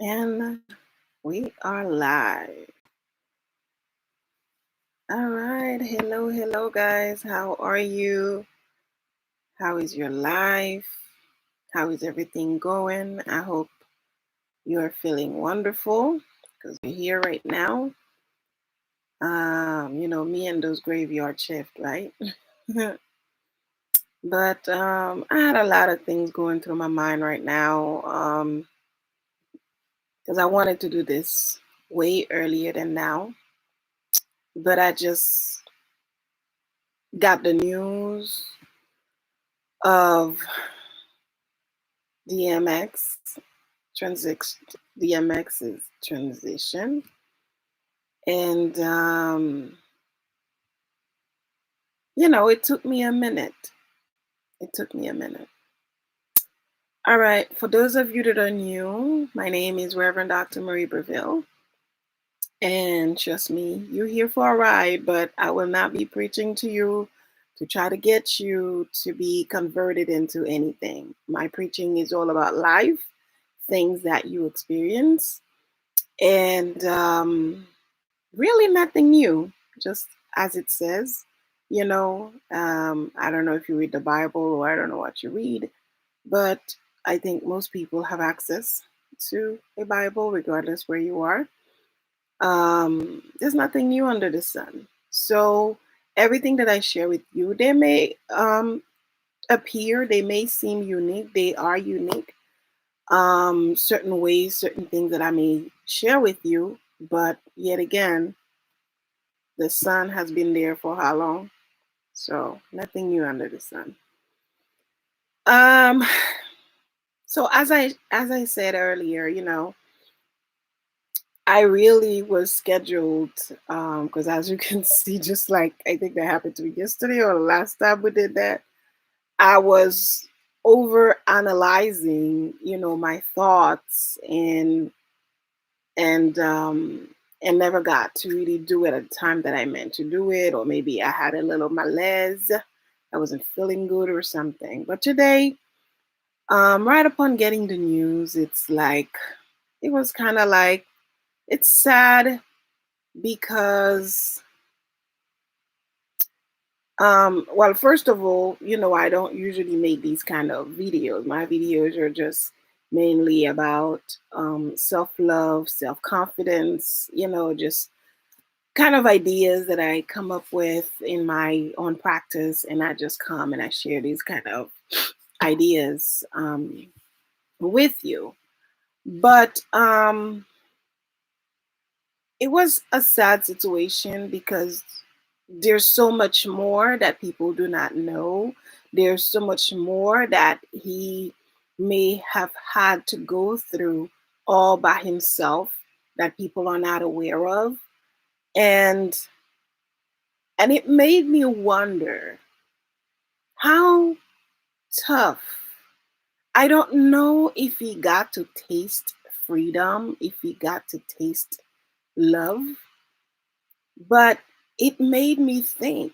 And we are live. All right. Hello, guys. How are you? How is your life? How is everything going? I hope you're feeling wonderful because you're here right now. Me and those graveyard shift, right? But I had a lot of things going through my mind right now because I wanted to do this way earlier than now, but I just got the news of DMX transition, DMX's transition, and it took me a minute. It took me a minute. All right, for those of you that are new, my name is Reverend Dr. Marie Breville, and trust me, you're here for a ride. But I will not be preaching to you to try to get you to be converted into anything. My preaching is all about life, things that you experience, and really nothing new, just as it says. I don't know if you read the Bible or I don't know what you read, but I think most people have access to a Bible, regardless where you are. There's nothing new under the sun. So everything that I share with you, they may appear, they may seem unique, they are unique. Certain ways, certain things that I may share with you, but yet again, the sun has been there for how long? So nothing new under the sun. Um, so as I said earlier, I really was scheduled because as you can see, just like I think that happened to me yesterday or the last time we did that, I was over analyzing, my thoughts and and never got to really do it at the time that I meant to do it, or maybe I had a little malaise. I wasn't feeling good or something. But today, right upon getting the news, it was kind of like it's sad because well, first of all, I don't usually make these kind of videos. My videos are just mainly about self-love, self-confidence, just kind of ideas that I come up with in my own practice, and I just come and I share these kind of ideas with you. But it was a sad situation because there's so much more that people do not know. There's so much more that he may have had to go through all by himself that people are not aware of. And and it made me wonder how tough. I don't know if he got to taste freedom, if he got to taste love, but it made me think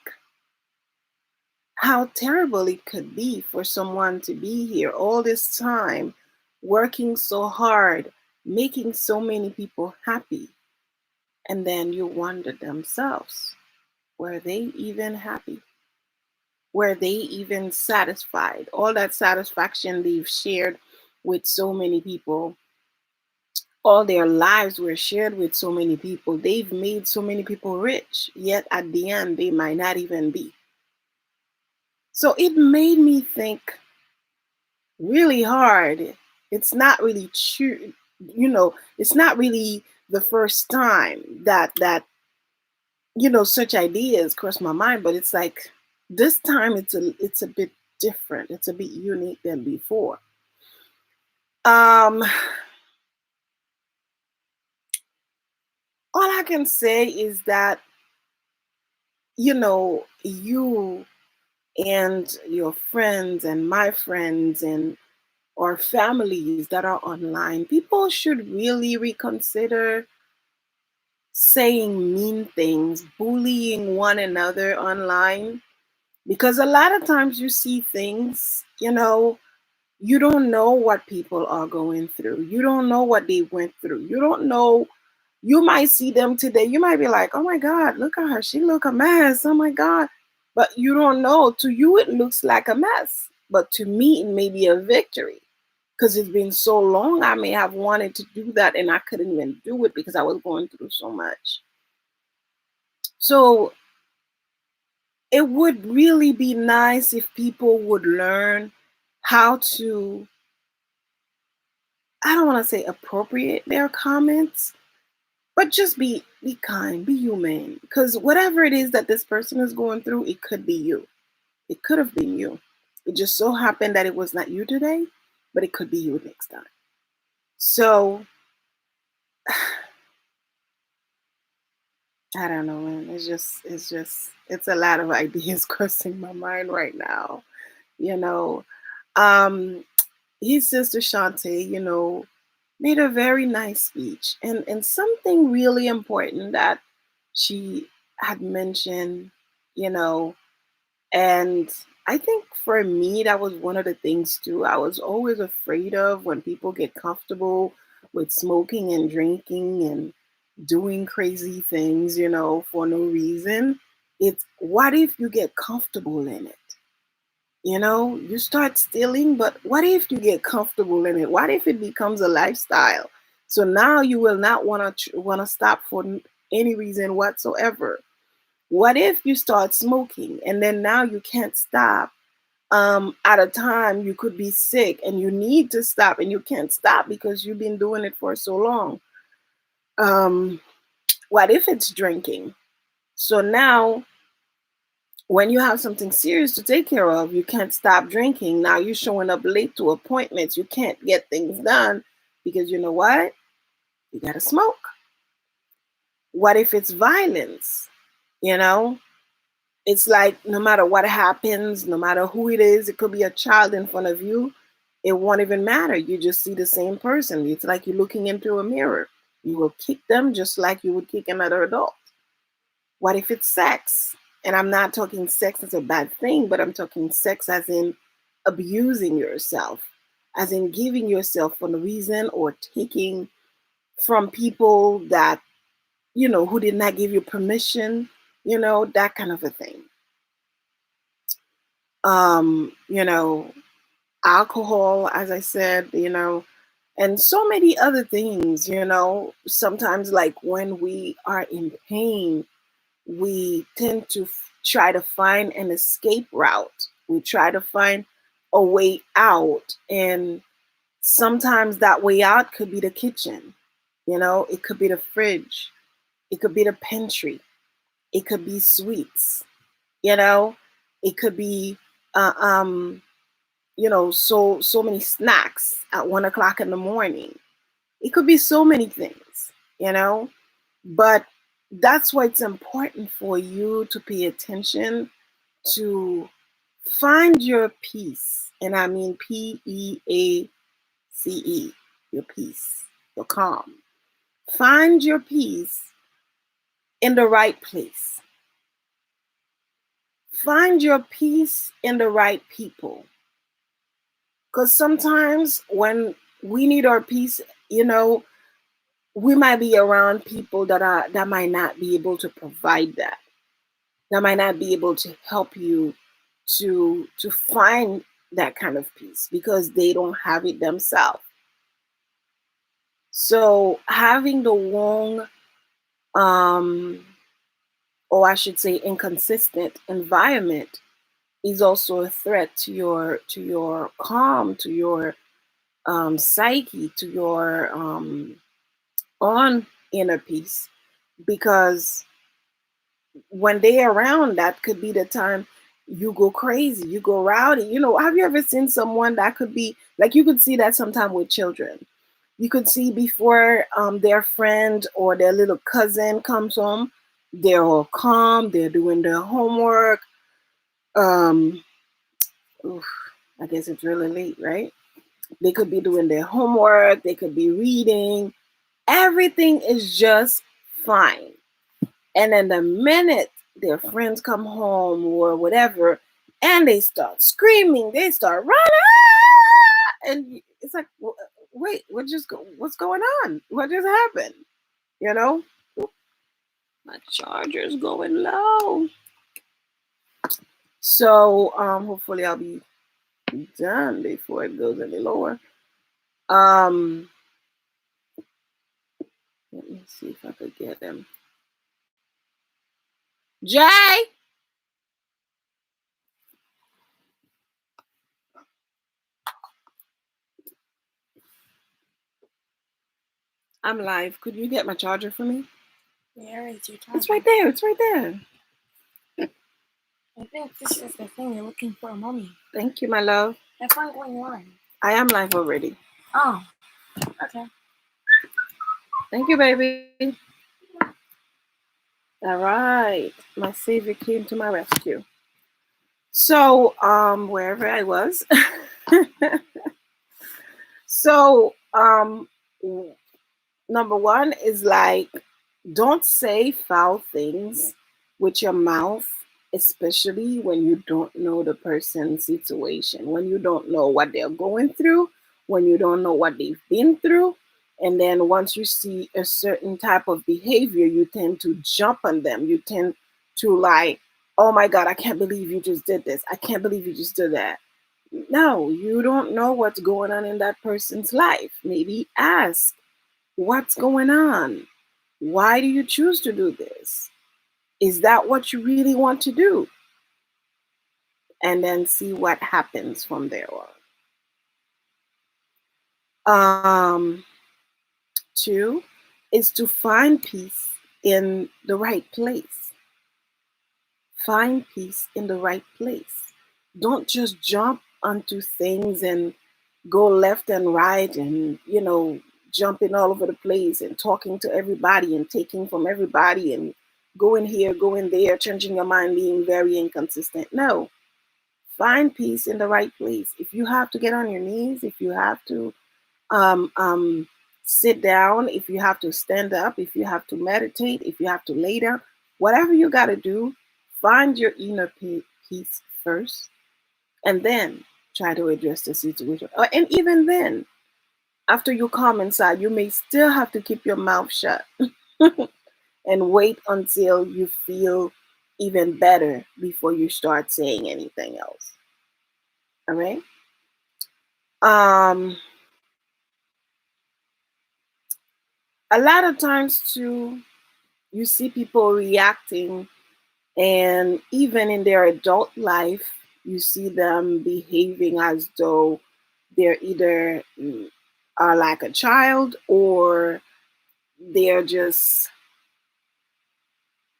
how terrible it could be for someone to be here all this time, working so hard, making so many people happy, and then you wonder themselves, were they even happy? Were they even satisfied? All that satisfaction they've shared with so many people, all their lives were shared with so many people. They've made so many people rich, yet at the end, they might not even be. So it made me think really hard. It's not really true, it's not really the first time that such ideas cross my mind, but it's like this time it's a bit different. It's a bit unique than before. Um all I can say is that you and your friends and my friends and or families that are online, people should really reconsider saying mean things, bullying one another online, because a lot of times you see things, You don't know what people are going through. You don't know what they went through. You don't know. You might see them today. You might be like, oh my God, look at her. She look a mess. Oh my God. But you don't know. To you, it looks like a mess. But to me, it may be a victory. Because it's been so long, I may have wanted to do that and I couldn't even do it because I was going through so much. So it would really be nice if people would learn how to, I don't want to say appropriate their comments, but just be kind, be human. Because whatever it is that this person is going through, it could be you. It could have been you. It just so happened that it was not you today, but it could be you next time. So I don't know, man. It's a lot of ideas crossing my mind right now. You know, um, his sister Shantae, made a very nice speech, and something really important that she had mentioned, you know, and I think for me that was one of the things too. I was always afraid of when people get comfortable with smoking and drinking and doing crazy things, for no reason. It's what if you get comfortable in it? You start stealing, but what if you get comfortable in it? What if it becomes a lifestyle? So now you will not want to stop for any reason whatsoever. What if you start smoking and then now you can't stop? At a time you could be sick and you need to stop and you can't stop because you've been doing it for so long. Um, what if it's drinking? So now when you have something serious to take care of, you can't stop drinking. Now you're showing up late to appointments. You can't get things done because you know what? You got to smoke. What if it's violence? You know, it's like no matter what happens, no matter who it is, it could be a child in front of you. It won't even matter. You just see the same person. It's like you're looking into a mirror. You will kick them just like you would kick another adult. What if it's sex? And I'm not talking sex as a bad thing, but I'm talking sex as in abusing yourself, as in giving yourself for no reason or taking from people that, who did not give you permission, that kind of a thing. Um, you know, Alcohol, as I said, and so many other things, sometimes like when we are in pain, we tend to try to find an escape route. We try to find a way out. And sometimes that way out could be the kitchen, it could be the fridge, it could be the pantry, it could be sweets, you know, it could be, uh, um, so many snacks at 1 o'clock in the morning. It could be so many things, you know, but that's why it's important for you to pay attention to find your peace. And I mean PEACE, your peace, your calm. Find your peace in the right place. Find your peace in the right people. Because sometimes when we need our peace, you know, we might be around people that might not be able to provide that. That might not be able to help you to find that kind of peace because they don't have it themselves. So having the wrong, um, or I should say inconsistent environment is also a threat to your calm, to your psyche, to your own inner peace. Because when they're around, that could be the time you go crazy, you go rowdy. Have you ever seen someone that could be like, you could see that sometime with children. You could see before their friend or their little cousin comes home, they're all calm, they're doing their homework. Um, oof, I guess it's really late, right? They could be doing their homework, they could be reading. Everything is just fine. And then the minute their friends come home or whatever, and they start screaming, they start running, and it's like, wait, what's going on? What just happened? You know, my charger's going low. So hopefully I'll be done before it goes any lower. Um, let me see if I could get him. Jay, I'm live. Could you get my charger for me? Where is your charger? It's right there. It's right there. I think this is the thing you're looking for, Mommy. Thank you, my love. Have fun going live. I am live already. Oh, okay. Thank you, baby. All right. My savior came to my rescue. So, wherever I was. So, number one is like, don't say foul things with your mouth, especially when you don't know the person's situation, when you don't know what they're going through, when you don't know what they've been through. And then once you see a certain type of behavior, you tend to jump on them. You tend to like, oh my God, I can't believe you just did this. I can't believe you just did that. No, you don't know what's going on in that person's life. Maybe ask, what's going on? Why do you choose to do this? Is that what you really want to do? And then see what happens from there on. Two is to find peace in the right place. Find peace in the right place. Don't just jump onto things and go left and right and, jumping all over the place and talking to everybody and taking from everybody and going here, going there, changing your mind, being very inconsistent. No, find peace in the right place. If you have to get on your knees, if you have to um, um, sit down, if you have to stand up, if you have to meditate, if you have to lay down, whatever you got to do, find your inner peace first and then try to address the situation. And even then, after you come inside, you may still have to keep your mouth shut and wait until you feel even better before you start saying anything else. All right. Um, a lot of times too, you see people reacting, and even in their adult life, you see them behaving as though they're either are like a child or they're just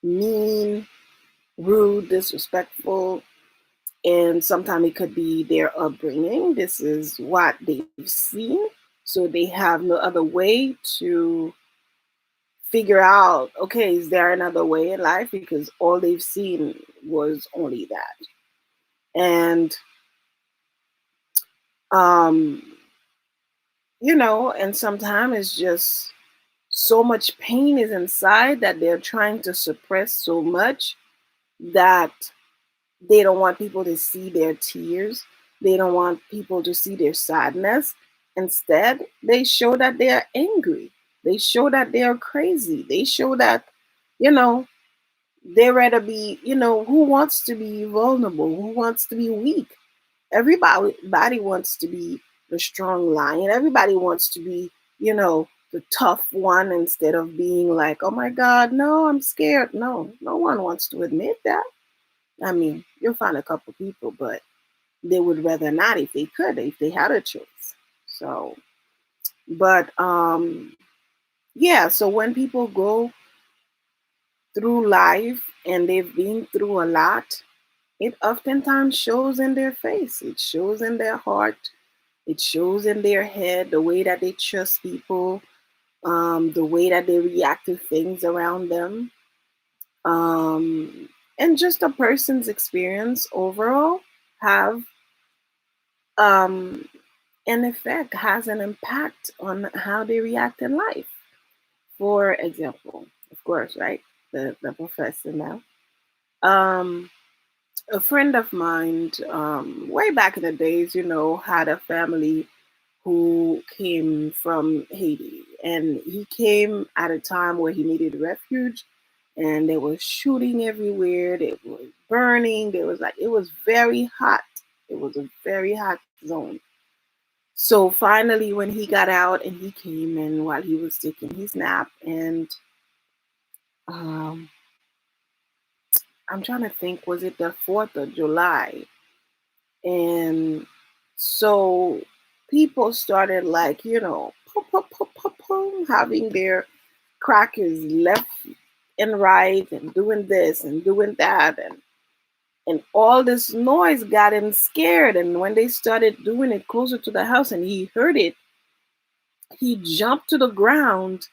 mean, rude, disrespectful, and sometimes it could be their upbringing. This is what they've seen, so they have no other way to figure out, okay, is there another way in life, because all they've seen was only that. And um and sometimes it's just so much pain is inside that they're trying to suppress so much that they don't want people to see their tears. They don't want people to see their sadness. Instead, they show that they are angry. They show that they are crazy. They show that, you know, they rather be, who wants to be vulnerable? Who wants to be weak? Everybody wants to be the strong lion. Everybody wants to be, the tough one instead of being like, oh my God, no, I'm scared. No, no one wants to admit that. I mean, you'll find a couple people, but they would rather not if they could, if they had a choice. So, but yeah, so when people go through life and they've been through a lot, it oftentimes shows in their face, it shows in their heart, it shows in their head, the way that they trust people, the way that they react to things around them. And just a person's experience overall have um, an effect, has an impact on how they react in life. For example, of course, right? The professor now. Um, a friend of mine, way back in the days, had a family. who came from Haiti. And he came at a time where he needed refuge, and there was shooting everywhere. There was burning. There was like, it was very hot. It was a very hot zone. So finally, when he got out and he came in while he was taking his nap, and um, I'm trying to think, was it the 4th of July? And so people started like, pum, pum, pum, pum, pum, having their crackers left and right and doing this and doing that. And all this noise got him scared. And when they started doing it closer to the house and he heard it, he jumped to the ground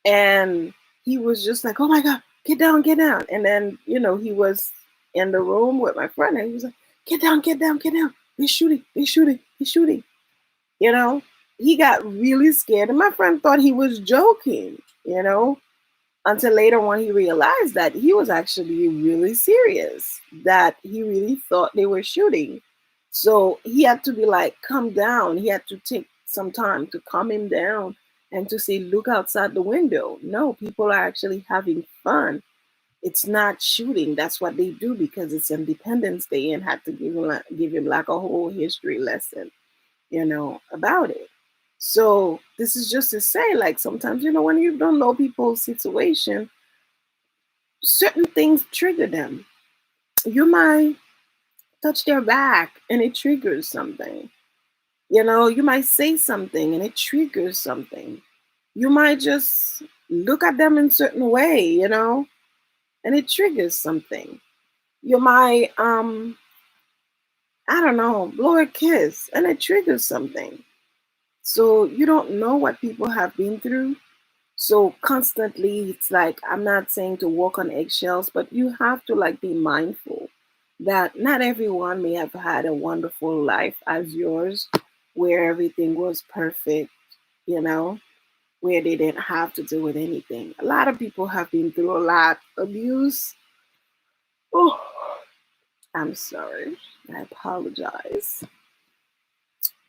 and he was just like, "Oh my God, get down, get down." And then, he was in the room with my friend and he was like, "Get down, get down, get down. They're shooting, they're shooting, they're shooting." You know, he got really scared. And my friend thought he was joking, until later when he realized that he was actually really serious, that he really thought they were shooting. So he had to be like, "Calm down." He had to take some time to calm him down and to say, "Look outside the window. No, people are actually having fun. It's not shooting." That's what they do because it's Independence Day, and had to give him like a whole history lesson, about it. So this is just to say, like, sometimes, when you don't know people's situation, certain things trigger them. You might touch their back and it triggers something. You might say something and it triggers something. You might just look at them in a certain way, and it triggers something. You might, I don't know, blow a kiss and it triggers something. So you don't know what people have been through. So constantly, it's like, I'm not saying to walk on eggshells, but you have to like be mindful that not everyone may have had a wonderful life as yours, where everything was perfect, you know, where they didn't have to deal with anything. A lot of people have been through a lot of abuse. Oh, I'm sorry. I apologize.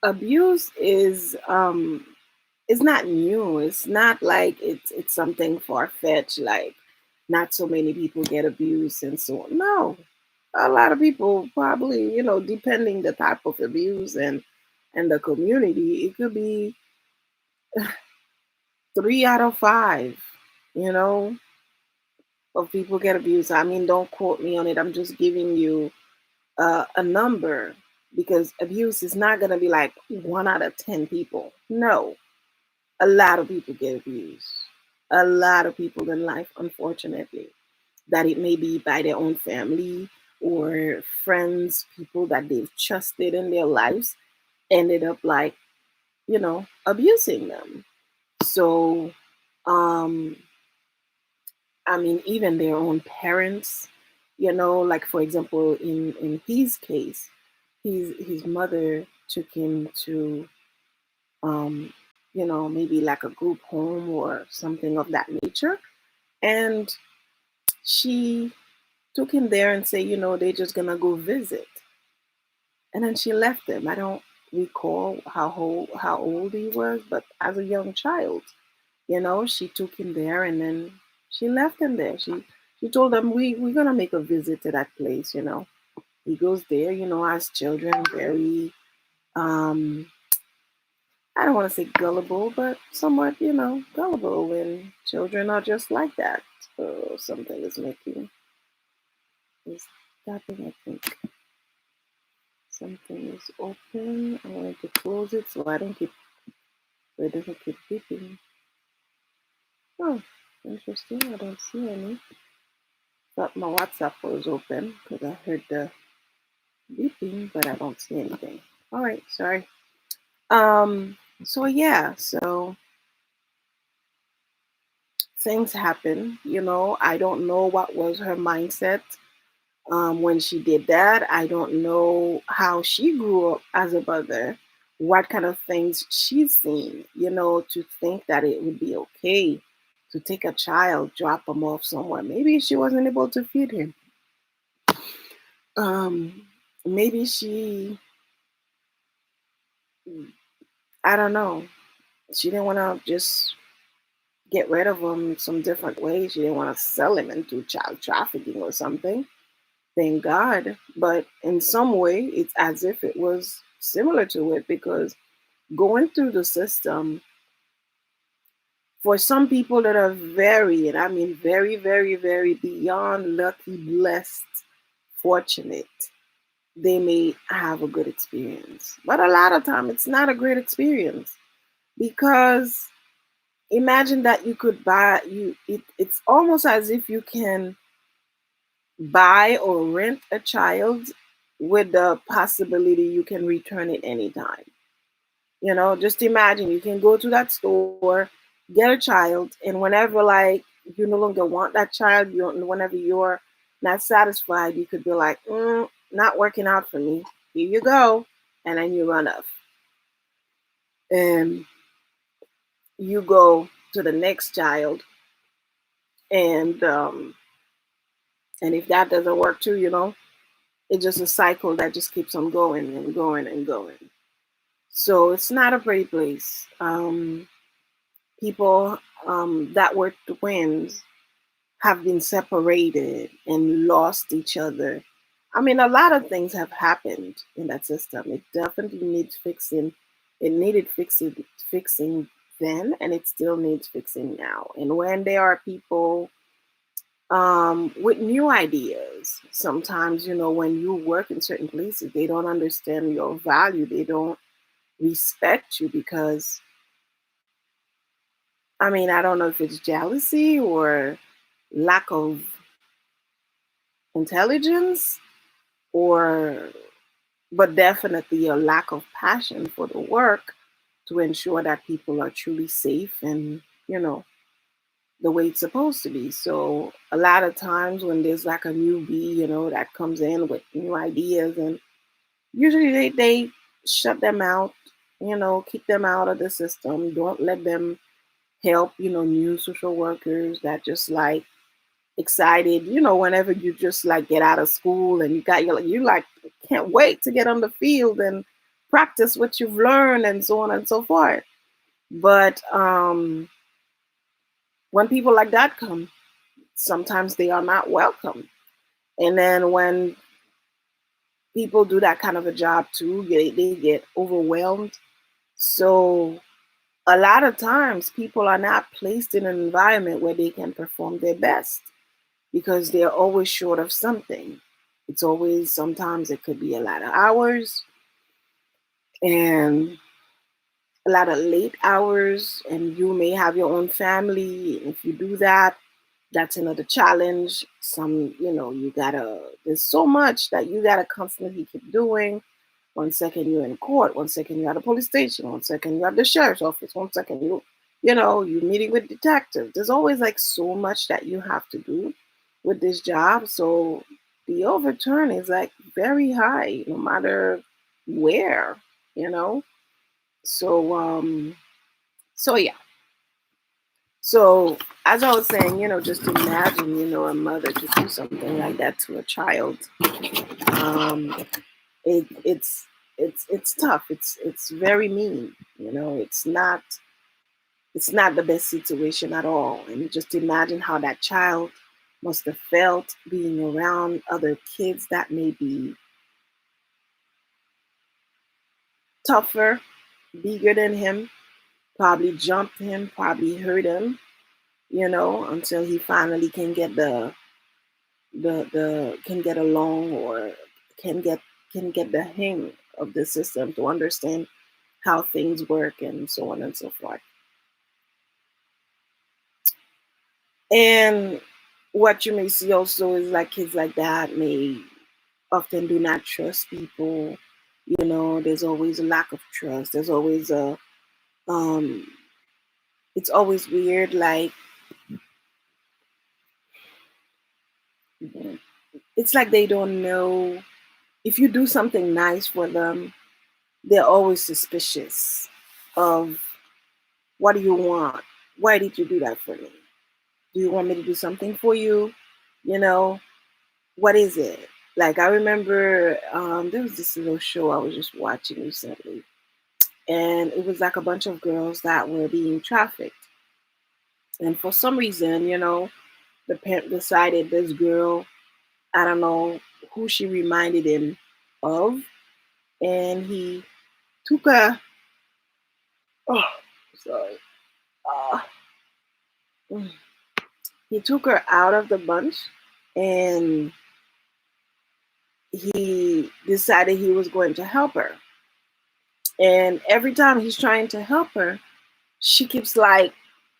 Abuse is not new. It's not like it's something far fetched. Like, not so many people get abused and so on. No, a lot of people probably, depending the type of abuse and the community, it could be 3 out of 5. You know, of people get abused. I mean, don't quote me on it. I'm just giving you a number, because abuse is not gonna be like 1 out of 10 people. No, a lot of people get abused. A lot of people in life, unfortunately, that it may be by their own family or friends, people that they've trusted in their lives, ended up like, abusing them. So, um, I mean, even their own parents, like, for example, in his case, his mother took him to, um, maybe like a group home or something of that nature. And she took him there and say, they're just gonna go visit. And then she left him. I don't recall how old he was, but as a young child, she took him there and then she left him there. She told him, we're gonna make a visit to that place. He goes there, as children, very I don't want to say gullible, but somewhat, gullible when children are just like that. So something is tapping, I think. Something is open. I wanted to close it so so it doesn't keep beeping. Oh, interesting. I don't see any. Thought my WhatsApp was open because I heard the beeping, but I don't see anything. All right, sorry. So yeah, so things happen. I don't know what was her mindset when she did that. I don't know how she grew up as a mother, what kind of things she's seen, to think that it would be okay to take a child, drop him off somewhere. Maybe she wasn't able to feed him. Maybe she I don't know. She didn't want to just get rid of him some different way. She didn't want to sell him into child trafficking or something. Thank God. But in some way, it's as if it was similar to it because going through the system, for some people that are very, and I mean very, very, very beyond lucky, blessed, fortunate, they may have a good experience. But a lot of time, it's not a great experience because imagine that you could buy you. It's almost as if you can buy or rent a child with the possibility you can return it anytime. You know, just imagine you can go to that store, get a child, and whenever like you no longer want that child, whenever you're not satisfied, you could be like, not working out for me. Here you go, and then you run off, and you go to the next child, and and if that doesn't work too, it's just a cycle that just keeps on going and going and going. So it's not a pretty place. People that were twins have been separated and lost each other. I mean, a lot of things have happened in that system. It definitely needs fixing. It needed fixing then, and it still needs fixing now. And when there are people with new ideas, sometimes when you work in certain places, they don't understand your value. They don't respect you because I mean, I don't know if it's jealousy or lack of intelligence or but definitely a lack of passion for the work to ensure that people are truly safe and the way it's supposed to be. So a lot of times when there's like a newbie that comes in with new ideas, and usually they shut them out, keep them out of the system, don't let them help new social workers that just like excited, whenever you just like get out of school and you like can't wait to get on the field and practice what you've learned and so on and so forth. But when people like that come, sometimes they are not welcome. And then when people do that kind of a job too, they get overwhelmed. So a lot of times people are not placed in an environment where they can perform their best because they're always short of something. It's always, sometimes it could be a lot of hours and a lot of late hours, and you may have your own family. And if you do that, that's another challenge. You gotta, there's so much that you gotta constantly keep doing. One second you're in court, one second you're at a police station, one second you're at the sheriff's office, one second you're meeting with detectives. There's always like so much that you have to do with this job. So the overturn is like very high, no matter where, you know. So so yeah. So as I was saying, just imagine, a mother to do something like that to a child. Um, it's tough. It's very mean. It's not the best situation at all. And just imagine how that child must have felt being around other kids that may be tougher, bigger than him, probably jumped him, probably hurt him, until he finally can get along or can get can get the hang of the system to understand how things work and so on and so forth. And what you may see also is like kids like that may often do not trust people. There's always a lack of trust. There's always um it's always weird, like it's like they don't know if you do something nice for them, they're always suspicious of what do you want? Why did you do that for me? Do you want me to do something for you? You know, what is it? Like I remember there was this little show I was just watching recently. and it was like a bunch of girls that were being trafficked. And for some reason, the parent decided this girl, I don't know who she reminded him of, and he took her. Oh, sorry. Uh, mm. He took her out of the bunch, and he decided he was going to help her. And every time he's trying to help her, she keeps like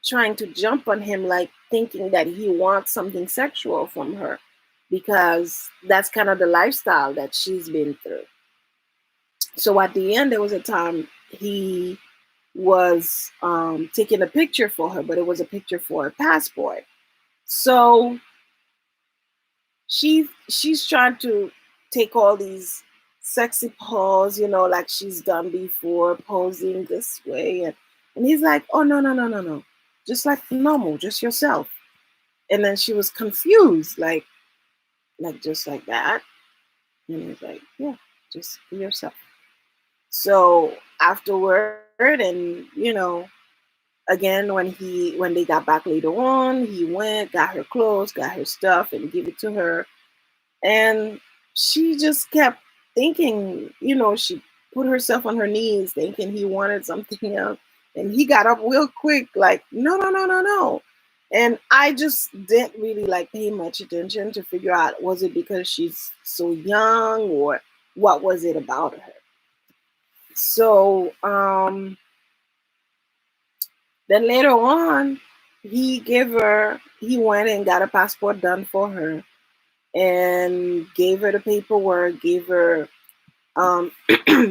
trying to jump on him, like thinking that he wants something sexual from her because that's kind of the lifestyle that she's been through. So at the end, there was a time he was taking a picture for her, but it was a picture for a passport. So she's trying to take all these sexy pose, like she's done before, posing this way, and he's like, "Oh no, no, no, no, no, just like normal, just yourself." And then she was confused, like just like that, and he's like, "Yeah, just be yourself." So afterward, and again when they got back later on, he went, got her clothes, got her stuff, and give it to her. And she just kept thinking, she put herself on her knees thinking he wanted something else. And he got up real quick, like, no, no, no, no, no. And I just didn't really like pay much attention to figure out, was it because she's so young, or what was it about her? So then later on, he went and got a passport done for her and gave her the paperwork, gave her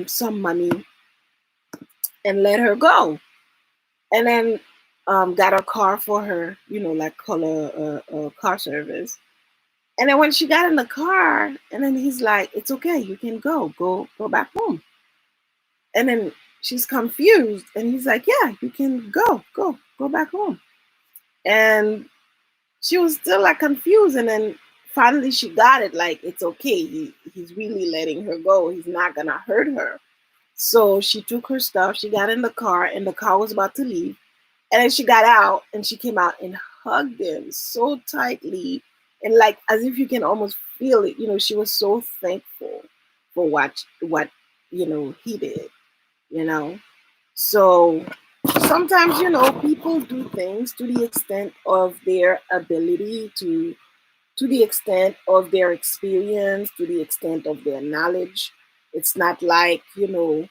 some money, and let her go. And then got a car for her, like color car service. And then when she got in the car, and then he's like, "It's okay, you can go back home." And then she's confused, and he's like, "Yeah, you can go back home." And she was still like confused, and then finally she got it, like it's okay. He's really letting her go. He's not gonna hurt her. So she took her stuff, she got in the car, and the car was about to leave. And then she got out, and she came out and hugged him so tightly, and like as if you can almost feel it. She was so thankful for what he did. You know, so sometimes people do things to the extent of their ability, to the extent of their experience, to the extent of their knowledge. It's not like, they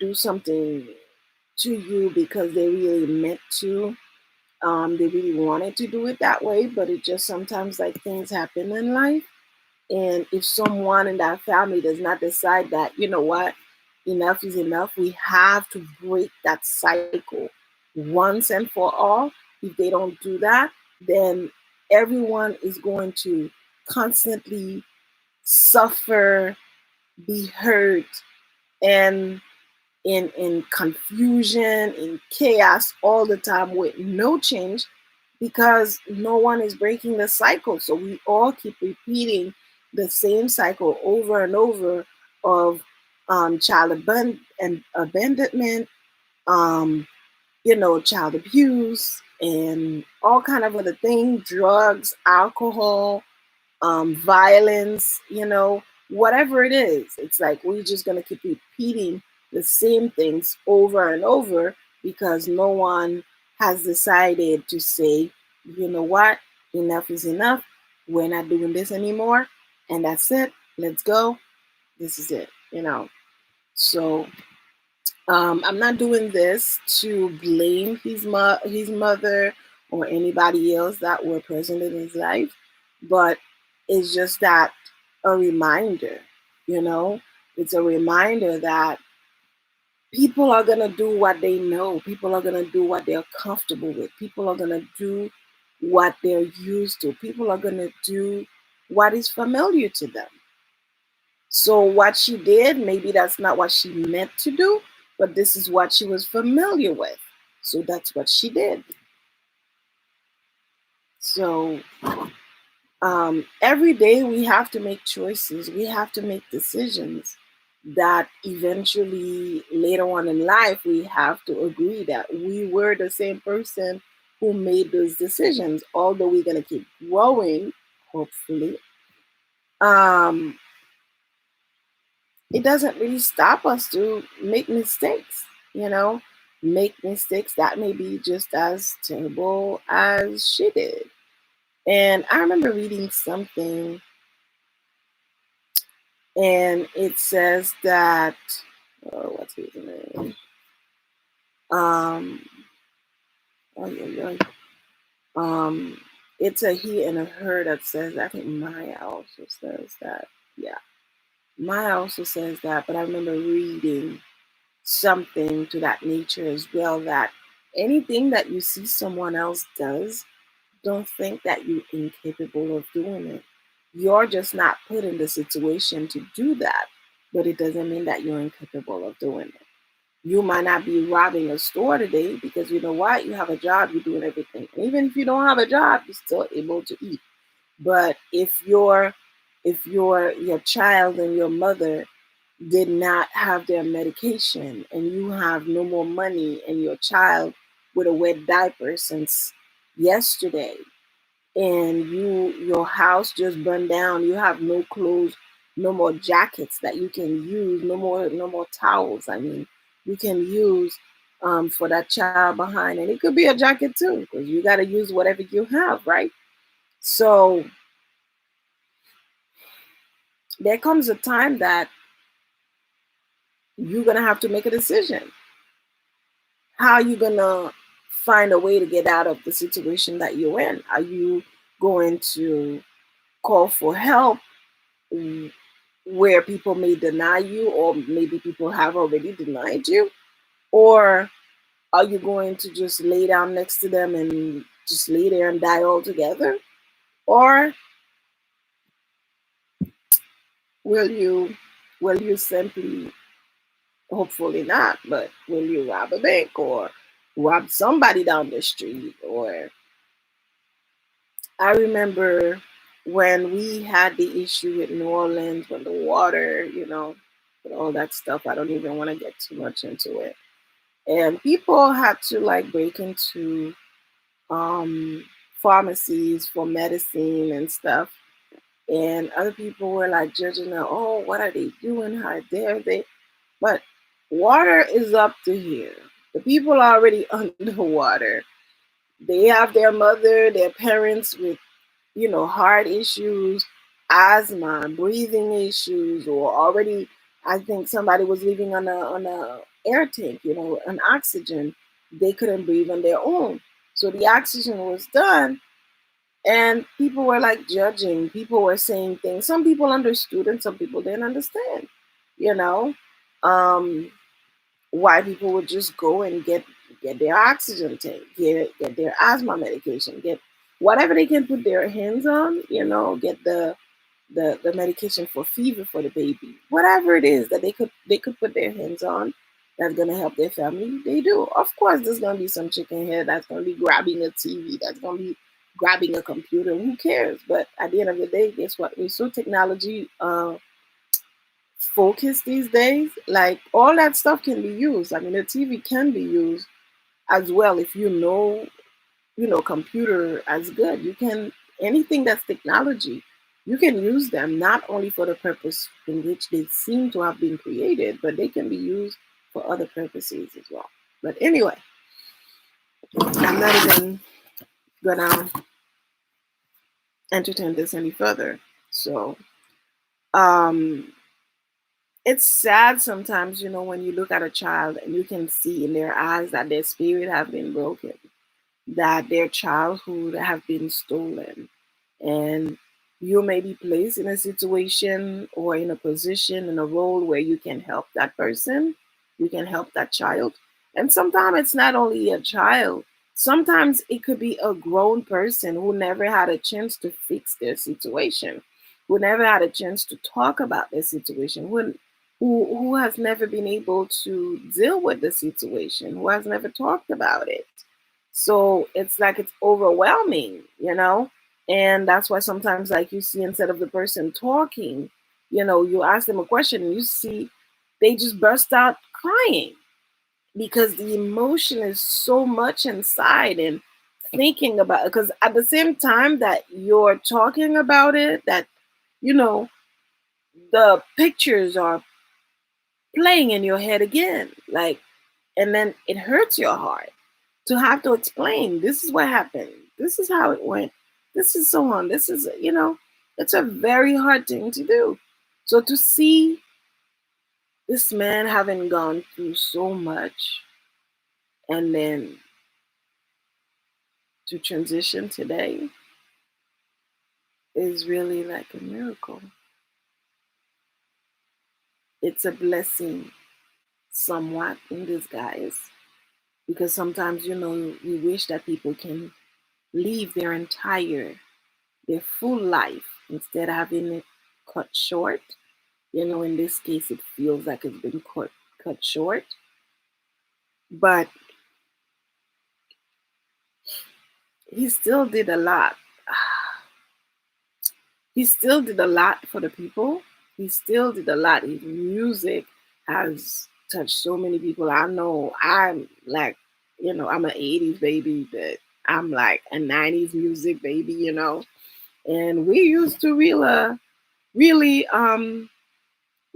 do something to you because they really meant to. They really wanted to do it that way, but it just sometimes like things happen in life. And if someone in that family does not decide that, what, enough is enough, we have to break that cycle once and for all. If they don't do that, then everyone is going to constantly suffer, be hurt, and in confusion, in chaos all the time with no change, because no one is breaking the cycle. So we all keep repeating the same cycle over and over of child and abandonment, um, child abuse, and all kind of other things, drugs, alcohol, violence, whatever it is. It's like we're just going to keep repeating the same things over and over because no one has decided to say, you know what, enough is enough. We're not doing this anymore. And that's it. Let's go. This is it. So I'm not doing this to blame his mother or anybody else that were present in his life, but it's just that a reminder, you know. It's a reminder that people are gonna do what they know. People are gonna do what they're comfortable with. People are gonna do what they're used to. People are gonna do what is familiar to them. So what she did, maybe that's not what she meant to do, but this is what she was familiar with. So that's what she did. So every day we have to make choices. We have to make decisions. that eventually later on in life we have to agree that we were the same person who made those decisions, although we're going to keep growing, hopefully. um it doesn't really stop us to make mistakes, you know, make mistakes that may be just as terrible as she did. And I remember reading something, and it says that, oh, what's his name? Um, oh, yeah, yeah. Um, it's a he and a her that says, I think Maya also says that. Yeah, Maya also says that, but I remember reading something to that nature as well, that anything that you see someone else does, don't think that you're incapable of doing it. You're just not put in the situation to do that, but it doesn't mean that you're incapable of doing it. You might not be robbing a store today because you know what? You have a job, you're doing everything. And even if you don't have a job, you're still able to eat. But if your child and your mother did not have their medication and you have no more money and your child with a wet diaper since yesterday, and your house just burned down, you have no clothes, no more jackets that you can use, no more towels, I mean, you can use for that child behind. And it could be a jacket too, because you got to use whatever you have, right? So there comes a time that you're gonna have to make a decision. How are you gonna find a way to get out of the situation that you're in? Are you going to call for help where people may deny you, or maybe people have already denied you? Or are you going to just lay down next to them and just lay there and die altogether? Or will you simply, hopefully not, but will you rob a bank or rob somebody down the street? Or I remember when we had the issue with New Orleans, when the water, with all that stuff, I don't even want to get too much into it. And people had to like break into um, pharmacies for medicine and stuff. And other people were like judging them, oh, what are they doing? How dare they? But water is up to here. The people are already underwater. They have their mother, their parents with heart issues, asthma, breathing issues, or already I think somebody was living on a air tank, an oxygen. They couldn't breathe on their own. So the oxygen was done, and people were like judging. People were saying things. Some people understood and some people didn't understand, you know. Um, why people would just go and get their oxygen tank, get their asthma medication, get whatever they can put their hands on, get the medication for fever for the baby, whatever it is that they could put their hands on that's gonna help their family, they do. Of course, there's gonna be some chicken head that's gonna be grabbing a TV, that's gonna be grabbing a computer. Who cares? But at the end of the day, guess what? We're so technology focus these days. Like all that stuff can be used. I mean, the TV can be used as well if computer as good. You can anything that's technology, you can use them not only for the purpose in which they seem to have been created, but they can be used for other purposes as well. But anyway, I'm not even gonna entertain this any further. So um it's sad sometimes, when you look at a child and you can see in their eyes that their spirit have been broken, that their childhood have been stolen. And you may be placed in a situation or in a position, in a role where you can help that person, you can help that child. And sometimes it's not only a child, sometimes it could be a grown person who never had a chance to fix their situation, who never had a chance to talk about their situation, who has never been able to deal with the situation, who has never talked about it. So it's like it's overwhelming. And that's why sometimes, like you see, instead of the person talking, you ask them a question and you see they just burst out crying because the emotion is so much inside and thinking about it. Because at the same time that you're talking about it, that, you know, the pictures are playing in your head again. Like, and then it hurts your heart to have to explain this is what happened, this is how it went, this is so on, this is, it's a very hard thing to do. So to see this man having gone through so much and then to transition today is really like a miracle. It's a blessing somewhat in disguise because sometimes, we wish that people can live their full life instead of having it cut short. In this case, it feels like it's been cut short. But he still did a lot. He still did a lot for the people. He still did a lot. His music has touched so many people. I know I'm like, I'm an 80s baby, but I'm like a 90s music baby. And we used to really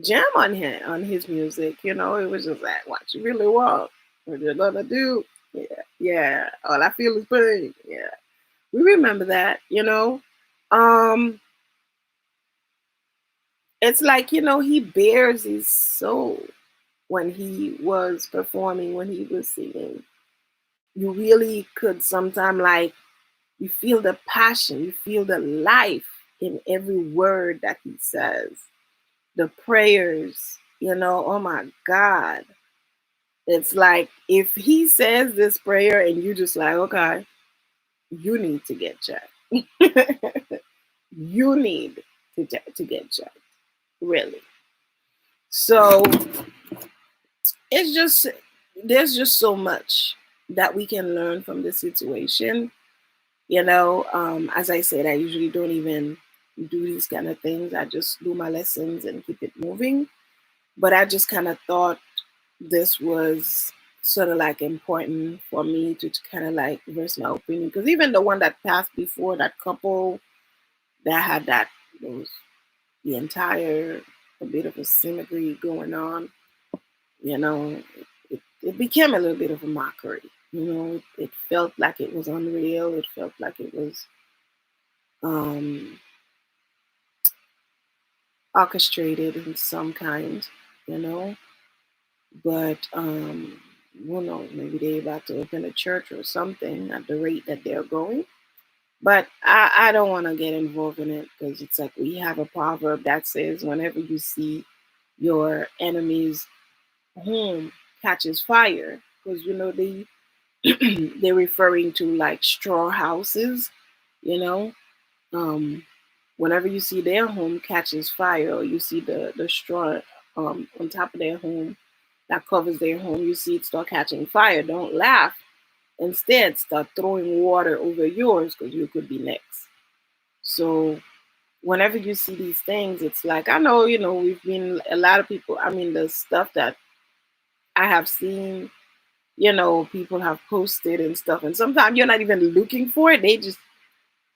jam on his music. It was just like, what you really want, what you're gonna do. Yeah, yeah. All I feel is pain. Yeah, we remember that. Um, it's like, he bears his soul when he was performing, when he was singing. You really could sometimes, like, you feel the passion, you feel the life in every word that he says. The prayers, oh my God. It's like if he says this prayer and you just like, okay, you need to get checked. You need to get checked, really. So it's just, there's just so much that we can learn from this situation. As I said, I usually don't even do these kind of things. I just do my lessons and keep it moving. But I just kind of thought this was sort of like important for me to kind of like voice my opinion. Because even the one that passed before, that couple that had that, was the entire, a bit of a symmetry going on, it became a little bit of a mockery. It felt like it was unreal. It felt like it was um, orchestrated in some kind, you know. But who knows? Maybe they're about to open a church or something at the rate that they're going. But I don't want to get involved in it because it's like we have a proverb that says whenever you see your enemy's home catches fire, because they're referring to like straw houses, you know. Um, Whenever you see their home catches fire, or you see the straw on top of their home that covers their home, you see it start catching fire. Don't laugh. Instead, start throwing water over yours because you could be next. So whenever you see these things, it's like I know, we've been a lot of people. I mean, the stuff that I have seen, people have posted and stuff, and sometimes you're not even looking for it. They just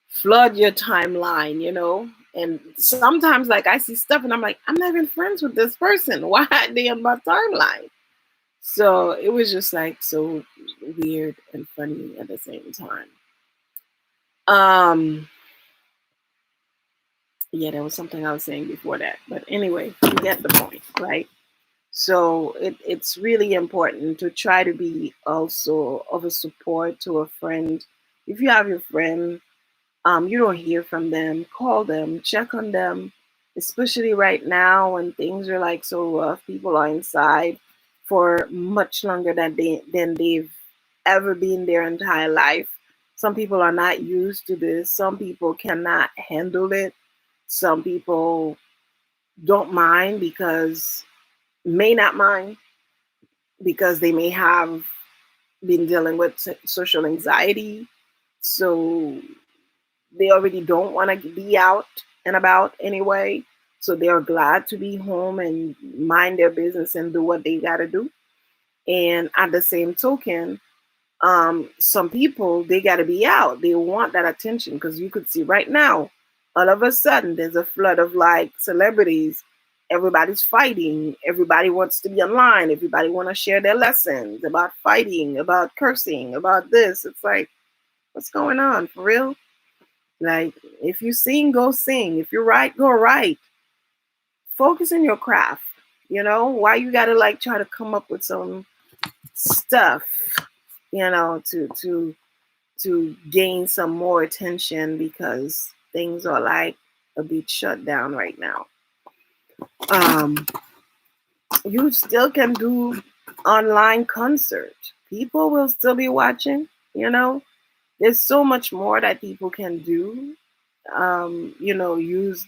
flood your timeline. And sometimes, like, I see stuff and I'm like, I'm not even friends with this person. Why are they on my timeline? So it was just like so weird and funny at the same time. Um, yeah, there was something I was saying before that. But anyway, you get the point, right? So it's really important to try to be also of a support to a friend. If you have your friend, you don't hear from them, call them, check on them, especially right now when things are like so rough. People are inside for much longer than they've ever been their entire life. Some people are not used to this. Some people cannot handle it. Some people don't mind because may not mind because they may have been dealing with social anxiety. So they already don't want to be out and about anyway. So they are glad to be home and mind their business and do what they got to do. And at the same token, some people, they got to be out. They want that attention because you could see right now, all of a sudden, there's a flood of like celebrities. Everybody's fighting. Everybody wants to be online. Everybody want to share their lessons about fighting, about cursing, about this. It's like, what's going on for real? Like, if you sing, go sing. If you write, go write. Focus in your craft. You know, why you gotta like try to come up with some stuff, to gain some more attention because things are like a bit shut down right now. Um, you still can do online concert. People will still be watching. You know, there's so much more that people can do. Use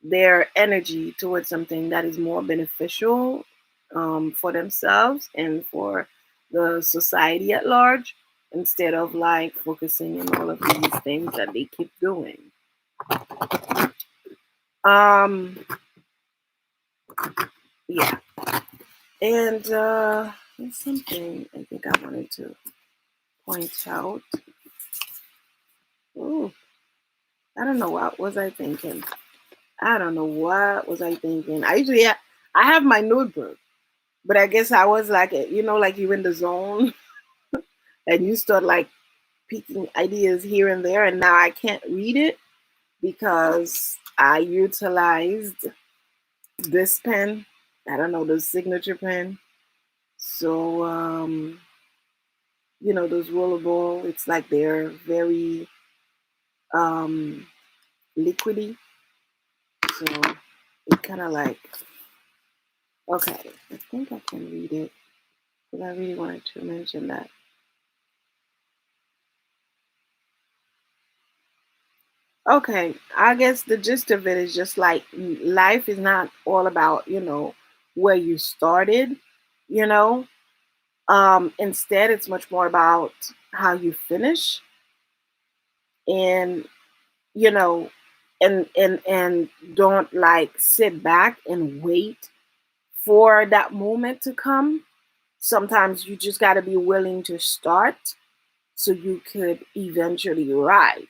their energy towards something that is more beneficial for themselves and for the society at large instead of like focusing on all of these things that they keep doing. Um, yeah. And there's something I think I wanted to point out. Ooh, I don't know what was I thinking. I don't know what was I thinking. I have my notebook, but I guess I was like, like you're in the zone and you start like picking ideas here and there, and now I can't read it because I utilized this pen. I don't know, the signature pen. So those rollable, it's like they're very um liquidy. So it kind of like, okay, I think I can read it because I really wanted to mention that. Okay, I guess the gist of it is just like life is not all about, where you started, you know. Instead it's much more about how you finish and you know and don't like sit back and wait for that moment to come. Sometimes you just got to be willing to start so you could eventually rise.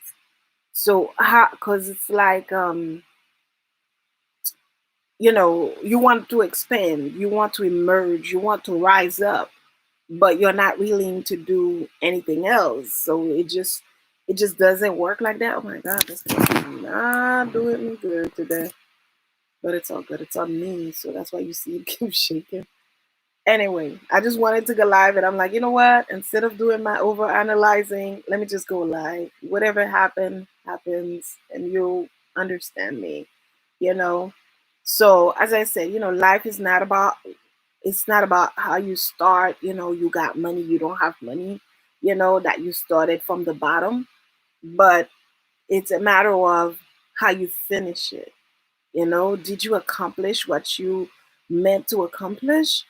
So how, cuz it's like you want to expand, you want to emerge, you want to rise up, but you're not willing to do anything else. So it just doesn't work like that. Oh my god, this is not doing me good today. But it's all good. It's on me. So that's why you see it keep shaking. Anyway, I just wanted to go live and I'm like, you know what? Instead of doing my over analyzing, let me just go live. Whatever happened, happens, and you'll understand me, you know? So as I said, life is not about it's not about how you start, you got money, you don't have money, that you started from the bottom, but it's a matter of how you finish it. Did you accomplish what you meant to accomplish?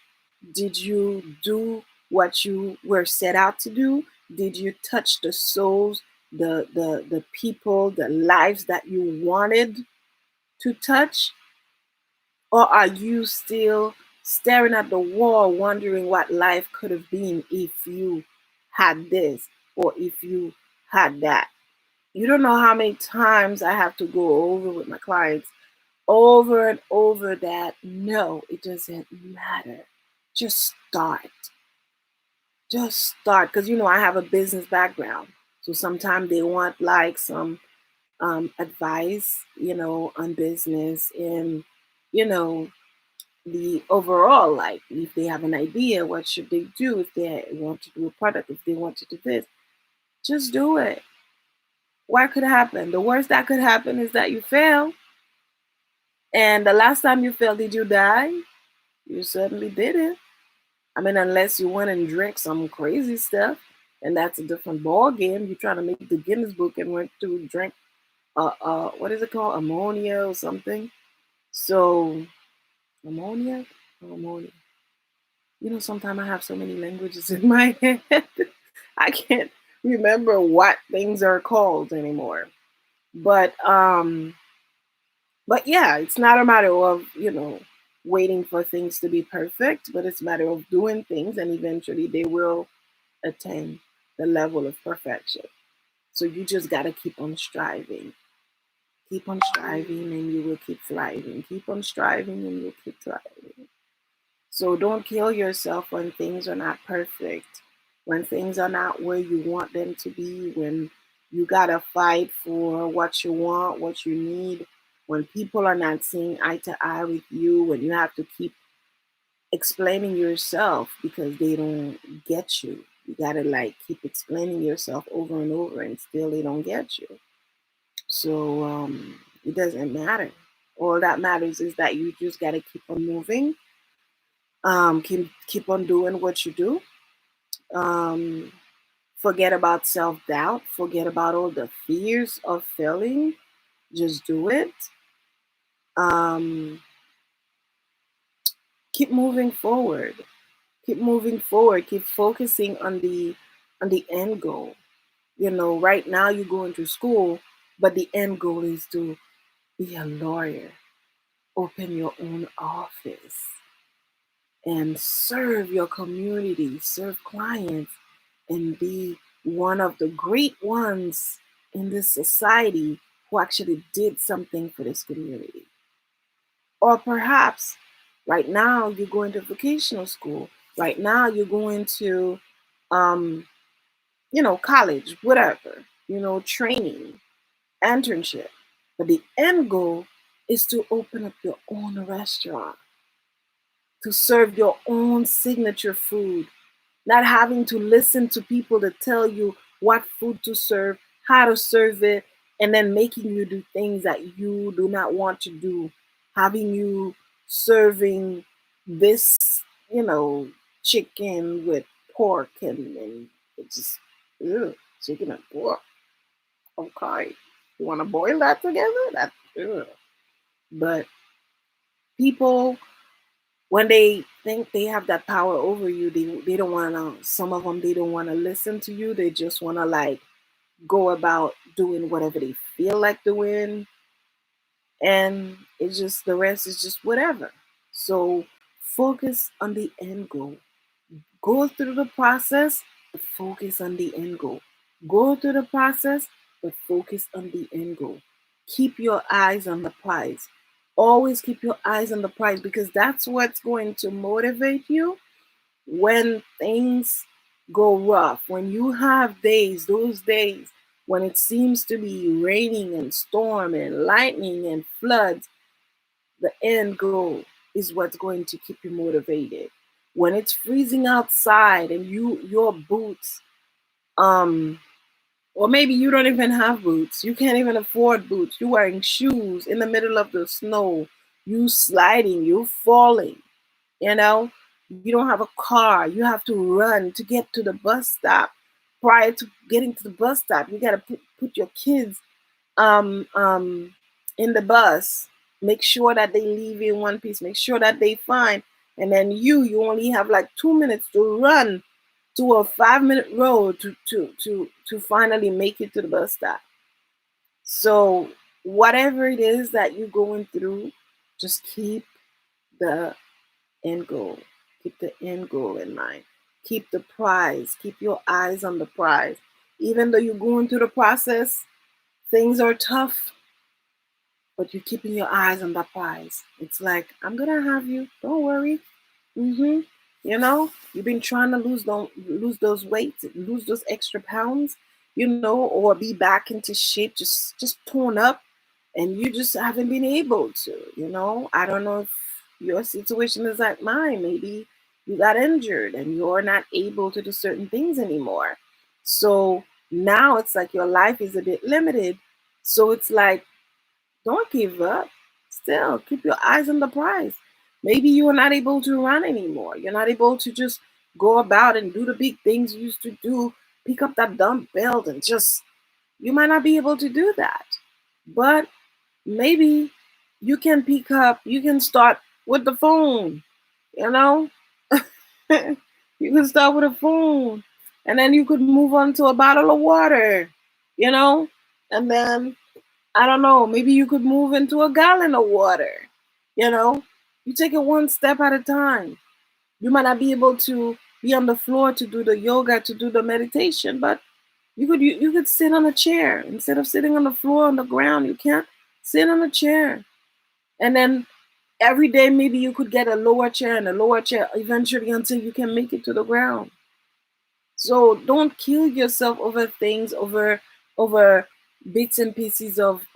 Did you do what you were set out to do? Did you touch the souls, the people, the lives that you wanted to touch? Or are you still staring at the wall, wondering what life could have been if you had this or if you had that? You don't know how many times I have to go over with my clients over and over that no, it doesn't matter. Just start. Just start. Because, I have a business background. So sometimes they want like some advice, on business and, you know, the overall, like if they have an idea, what should they do if they want to do a product, if they want to do this, just do it. What could happen? The worst that could happen is that you fail. And the last time you failed, did you die? You certainly didn't. I mean, unless you went and drank some crazy stuff, and that's a different ball game. You're trying to make the Guinness Book and went to drink, what is it called, ammonia or something? So ammonia, ammonia. Sometimes I have so many languages in my head, I can't remember what things are called anymore. But But yeah, it's not a matter of, waiting for things to be perfect, but it's a matter of doing things and eventually they will attain the level of perfection. So you just got to keep on striving. Keep on striving and you will keep thriving. Keep on striving and you'll keep thriving. So don't kill yourself when things are not perfect, when things are not where you want them to be, when you got to fight for what you want, what you need, when people are not seeing eye to eye with you, when you have to keep explaining yourself because they don't get you. You got to like keep explaining yourself over and over and still they don't get you. So it doesn't matter. All that matters is that you just got to keep on moving, keep on doing what you do. Um, Forget about self doubt. Forget about all the fears of failing. Just do it. Um, Keep moving forward. Keep moving forward. Keep focusing on the end goal. Right now you're going to school, but the end goal is to be a lawyer, open your own office, and serve your community, serve clients, and be one of the great ones in this society who actually did something for this community. Or perhaps right now you're going to vocational school. Right now you're going to, um, college, whatever, training, internship. But the end goal is to open up your own restaurant, to serve your own signature food, not having to listen to people to tell you what food to serve, how to serve it, and then making you do things that you do not want to do, having you serving this, you know, chicken with pork and it just, ugh, chicken and pork. Okay. You want to boil that together? That, ugh. But people, when they think they have that power over you, they don't want to, some of them, they don't want to listen to you. They just want to like go about doing whatever they feel like doing. And it's just, the rest is just whatever. So focus on the end goal. Go through the process, but focus on the end goal. Go through the process, but focus on the end goal. Keep your eyes on the prize. Always keep your eyes on the prize because that's what's going to motivate you when things go rough. When you have days, those days when it seems to be raining and storm and lightning and floods, the end goal is what's going to keep you motivated. When it's freezing outside and your boots, um or maybe you don't even have boots, you can't even afford boots, you're wearing shoes in the middle of the snow, you sliding, you falling, you know, you don't have a car, you have to run to get to the bus stop. Prior to getting to the bus stop, you got to put your kids um um in the bus, make sure that they leave in one piece, make sure that they find, and then you only have like 2 minutes to run to a 5 minute road to finally make it to the bus stop. So whatever it is that you're going through, just keep the end goal. Keep the end goal in mind. Keep the prize. Keep your eyes on the prize. Even though you're going through the process, things are tough, but you're keeping your eyes on that prize. It's like, I'm gonna have you. Don't worry. Mm-hmm. You've been trying to lose those weights, lose those extra pounds, or be back into shape, just torn up, and you just haven't been able to. I don't know if your situation is like mine. Maybe you got injured and you're not able to do certain things anymore. So now it's like your life is a bit limited. So it's like, don't give up. Still, keep your eyes on the prize. Maybe you are not able to run anymore. You're not able to just go about and do the big things you used to do, pick up that dumbbell and just, you might not be able to do that. But maybe you can start with the phone, you know? You can start with a phone and then you could move on to a bottle of water, you know? And then I don't know, maybe you could move into a gallon of water. You know, you take it one step at a time. You might not be able to be on the floor to do the yoga, to do the meditation, but you could sit on a chair instead of sitting on the floor on the ground. You can't sit on a chair, and then every day maybe you could get a lower chair and a lower chair eventually until you can make it to the ground. So don't kill yourself over things, over bits and pieces of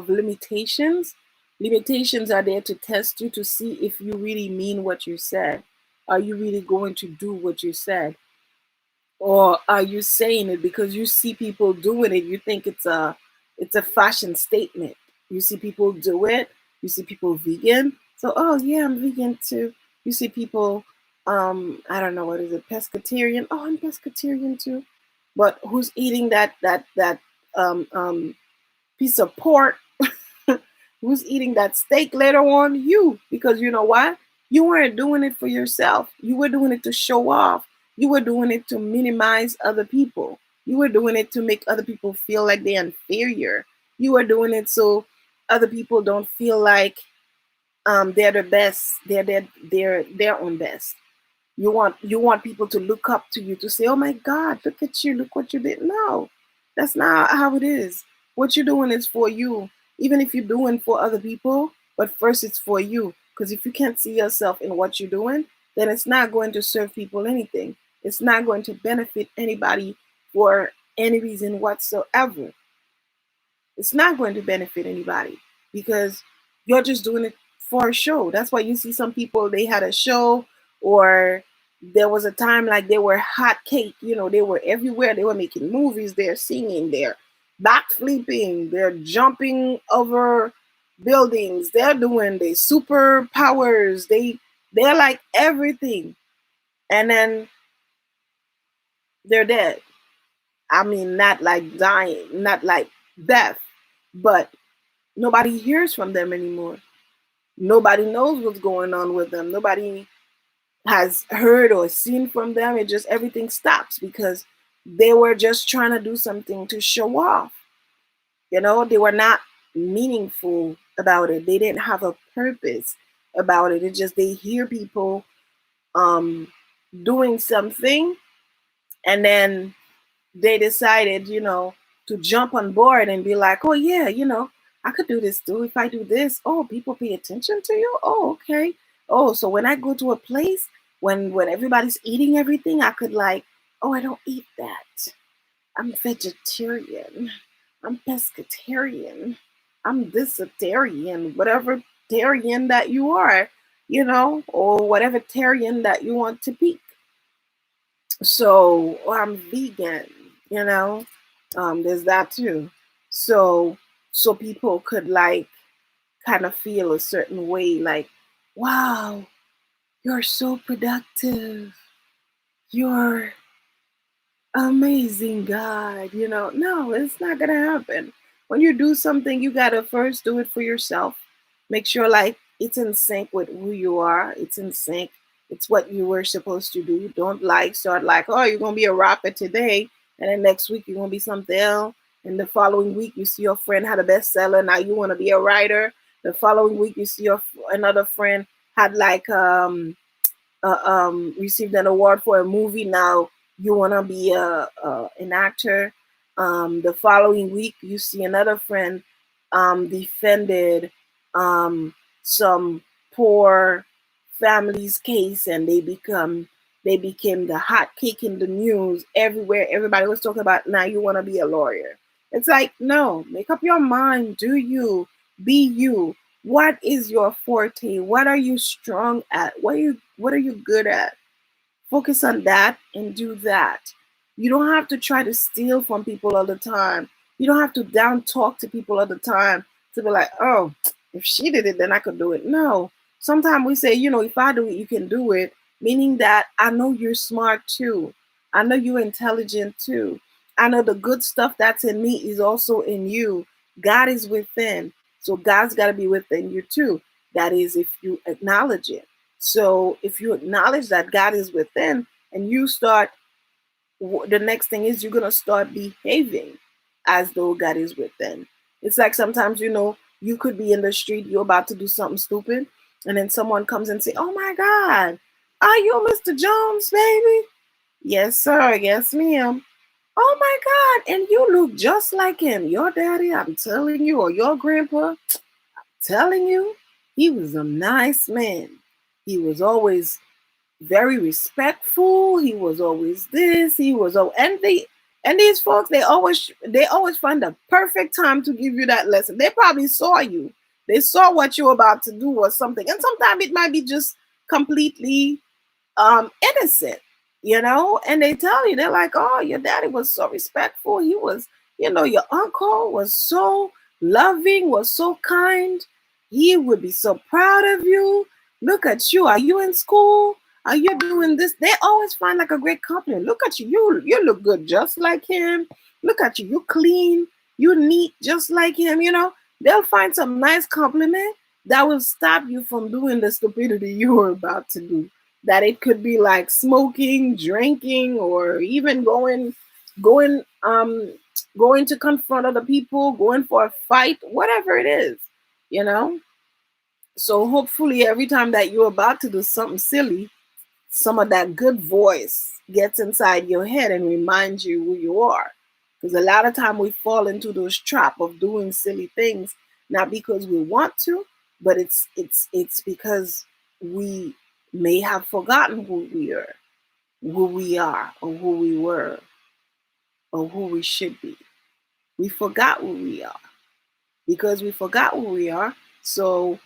limitations. Limitations are there to test you to see if you really mean what you said. Are you really going to do what you said? Or are you saying it because you see people doing it, you think it's a fashion statement. You see people do it, you see people vegan, so oh yeah, I'm vegan too. You see people, I don't know, what is it, pescatarian, oh I'm pescatarian too. But who's eating that um um piece of pork? Who's eating that steak later on? You. Because you know why? You weren't doing it for yourself. You were doing it to show off. You were doing it to minimize other people. You were doing it to make other people feel like they're inferior. You were doing it so other people don't feel like they're the best. They're their own best. You want people to look up to you to say, "Oh my God, look at you! Look what you did." No, that's not how it is. What you're doing is for you, even if you're doing for other people. But first, it's for you. Because if you can't see yourself in what you're doing, then it's not going to serve people anything. It's not going to benefit anybody for any reason whatsoever. It's not going to benefit anybody because you're just doing it for a show. That's why you see some people, they had a show, or there was a time like they were hot cake, they were everywhere. They were making movies, they're singing, they're backflipping, they're jumping over buildings, they're doing the superpowers, they're like everything. And then they're dead. I mean, not like dying, not like death, but nobody hears from them anymore. Nobody knows what's going on with them. Nobody has heard or seen from them. It just everything stops because they were just trying to do something to show off. They were not meaningful about it. They didn't have a purpose about it. It just they hear people um doing something, and then they decided, to jump on board and be like, oh yeah, I could do this too. If I do this, oh, people pay attention to you. Oh, okay. Oh, so when I go to a place, when everybody's eating everything, I could like, oh, I don't eat that. I'm vegetarian. I'm pescatarian. I'm thisitarian, whatever tarian that you are, or whatever tarian that you want to be. So, or I'm vegan, you know. There's that too. So so people could like kind of feel a certain way, like, wow, you're so productive. You're amazing, God. No, it's not gonna happen. When you do something, you gotta first do it for yourself. Make sure like it's in sync with who you are. It's in sync. It's what you were supposed to do. Don't like start like, oh, you're gonna be a rapper today, and then next week you're gonna be something else. And the following week you see your friend had a bestseller. Now you want to be a writer. The following week you see another friend had like received an award for a movie. Now you want to be an actor. The following week, you see another friend defended some poor family's case, and they became the hot cake in the news everywhere. Everybody was talking about. Now you want to be a lawyer. It's like, no, make up your mind. Do you be you? What is your forte? What are you strong at? What are you good at? Focus on that and do that. You don't have to try to steal from people all the time. You don't have to down talk to people all the time to be like, oh, if she did it, then I could do it. No. Sometimes we say, if I do it, you can do it, meaning that I know you're smart too. I know you're intelligent too. I know the good stuff that's in me is also in you. God is within. So God's got to be within you too. That is, if you acknowledge it. So if you acknowledge that God is within, and you start, the next thing is you're going to start behaving as though God is within. It's like sometimes, you could be in the street, you're about to do something stupid, and then someone comes and say, "Oh my God, are you Mr. Jones, baby?" "Yes, sir. Yes, ma'am." "Oh my God, and you look just like him. Your daddy, I'm telling you, or your grandpa, telling you, he was a nice man. He was always very respectful. He was always this. He was and these folks, they always find the perfect time to give you that lesson. They probably saw you. They saw what you were about to do or something. And sometimes it might be just completely innocent, and they tell you, they're like, "Oh, your daddy was so respectful. He was, your uncle was so loving, was so kind. He would be so proud of you. Look at you. Are you in school? Are you doing this?" They always find like a great compliment. "Look at you. You look good just like him. Look at you. You clean. You neat just like him." They'll find some nice compliment that will stop you from doing the stupidity you were about to do. That it could be like smoking, drinking, or even going going to confront other people, going for a fight, whatever it is, you know. So hopefully every time that you're about to do something silly, some of that good voice gets inside your head and reminds you who you are. Because a lot of time we fall into those trap of doing silly things, not because we want to, but it's because we may have forgotten who we are, or who we were, or who we should be. We forgot who we are. Because we forgot who we are, so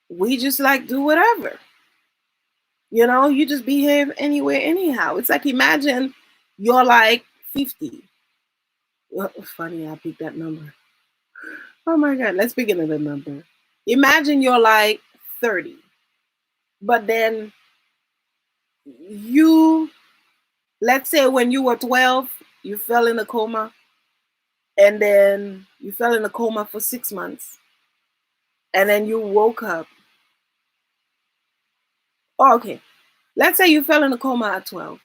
we just like do whatever. You just behave anywhere, anyhow. It's like, imagine you're like 50. Funny, I picked that number. Oh my God, let's pick another number. Imagine you're like 30, but then you, let's say when you were 12, you fell in a coma, and then you fell in a coma for 6 months, and then you woke up. Oh, okay. Let's say you fell in a coma at 12,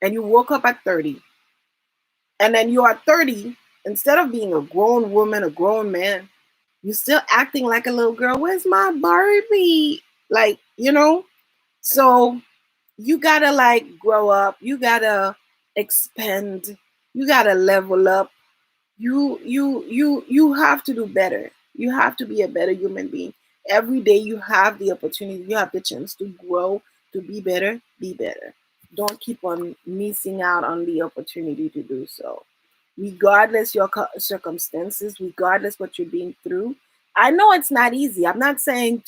and you woke up at 30, and then you are 30, instead of being a grown woman, a grown man, you're still acting like a little girl. "Where's my Barbie?" Like, so you gotta like grow up, you gotta expand, you gotta level up. You have to do better. You have to be a better human being. Every day you have the opportunity, you have the chance to grow, to be better. Be better. Don't keep on missing out on the opportunity to do so, regardless your circumstances, regardless what you're being through. I know it's not easy. I'm not saying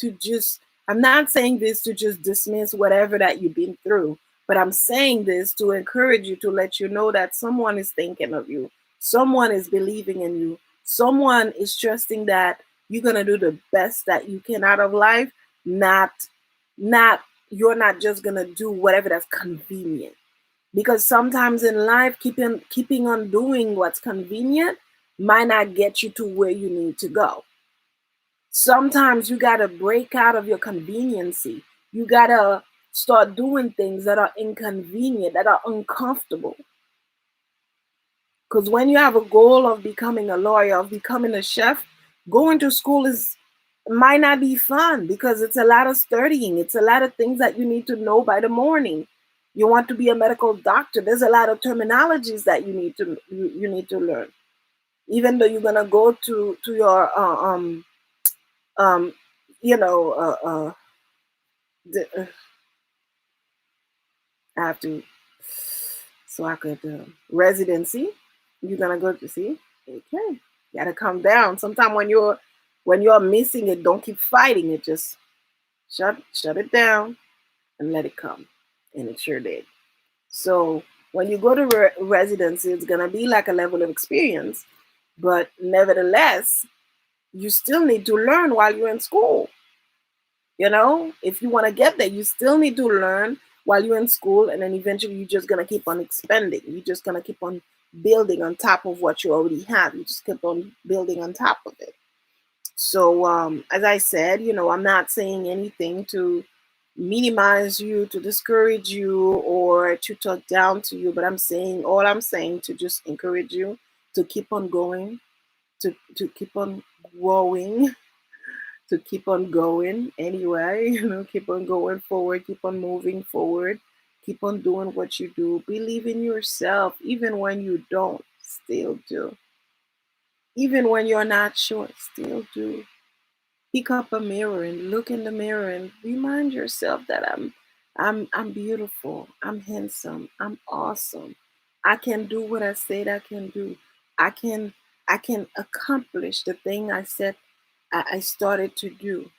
this to just dismiss whatever that you've been through, but I'm saying this to encourage you, to let you know that someone is thinking of you. Someone is believing in you. Someone is trusting that you're going to do the best that you can out of life. Not not you're not just going to do whatever that's convenient, because sometimes in life, keeping on doing what's convenient might not get you to where you need to go. Sometimes you got to break out of your conveniency. You got to start doing things that are inconvenient, that are uncomfortable. Because when you have a goal of becoming a lawyer, of becoming a chef, going to school is might not be fun, because it's a lot of studying. It's a lot of things that you need to know by the morning. You want to be a medical doctor. There's a lot of terminologies that you need to learn. Even though you're gonna go to your um you know I have to, so I could residency. You're gonna go to see. Okay, you gotta come down. Sometimes when you're missing it, don't keep fighting it. Just shut it down and let it come, and it sure did. So when you go to residency, it's gonna be like a level of experience, but nevertheless, you still need to learn while you're in school. If you want to get there, you still need to learn while you're in school, and then eventually you're just gonna keep on expanding. You're just gonna keep on building on top of what you already have. You just keep on building on top of it. So, as I said, I'm not saying anything to minimize you, to discourage you, or to talk down to you, but all I'm saying to just encourage you to keep on going, to keep on growing, to keep on going anyway, keep on going forward, keep on moving forward, keep on doing what you do. Believe in yourself, even when you don't, still do. Even when you're not sure, still do. Pick up a mirror and look in the mirror and remind yourself that I'm beautiful, I'm handsome, I'm awesome. I can do what I said I can do. I can I can accomplish the thing I said I started to do.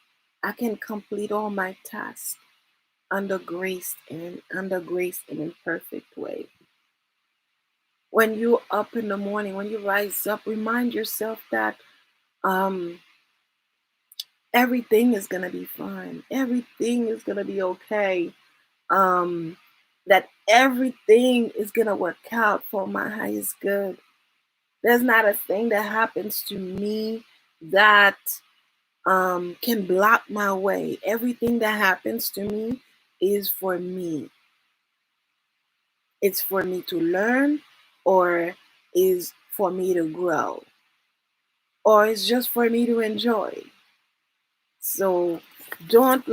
I can complete all my tasks under grace and in perfect way. When you up in the morning, when you rise up, remind yourself that um everything is gonna be fine. Everything is gonna be okay. Um, that everything is gonna work out for my highest good. There's not a thing that happens to me that can block my way. Everything that happens to me is for me. It's for me to learn, or is for me to grow, or it's just for me to enjoy. So don't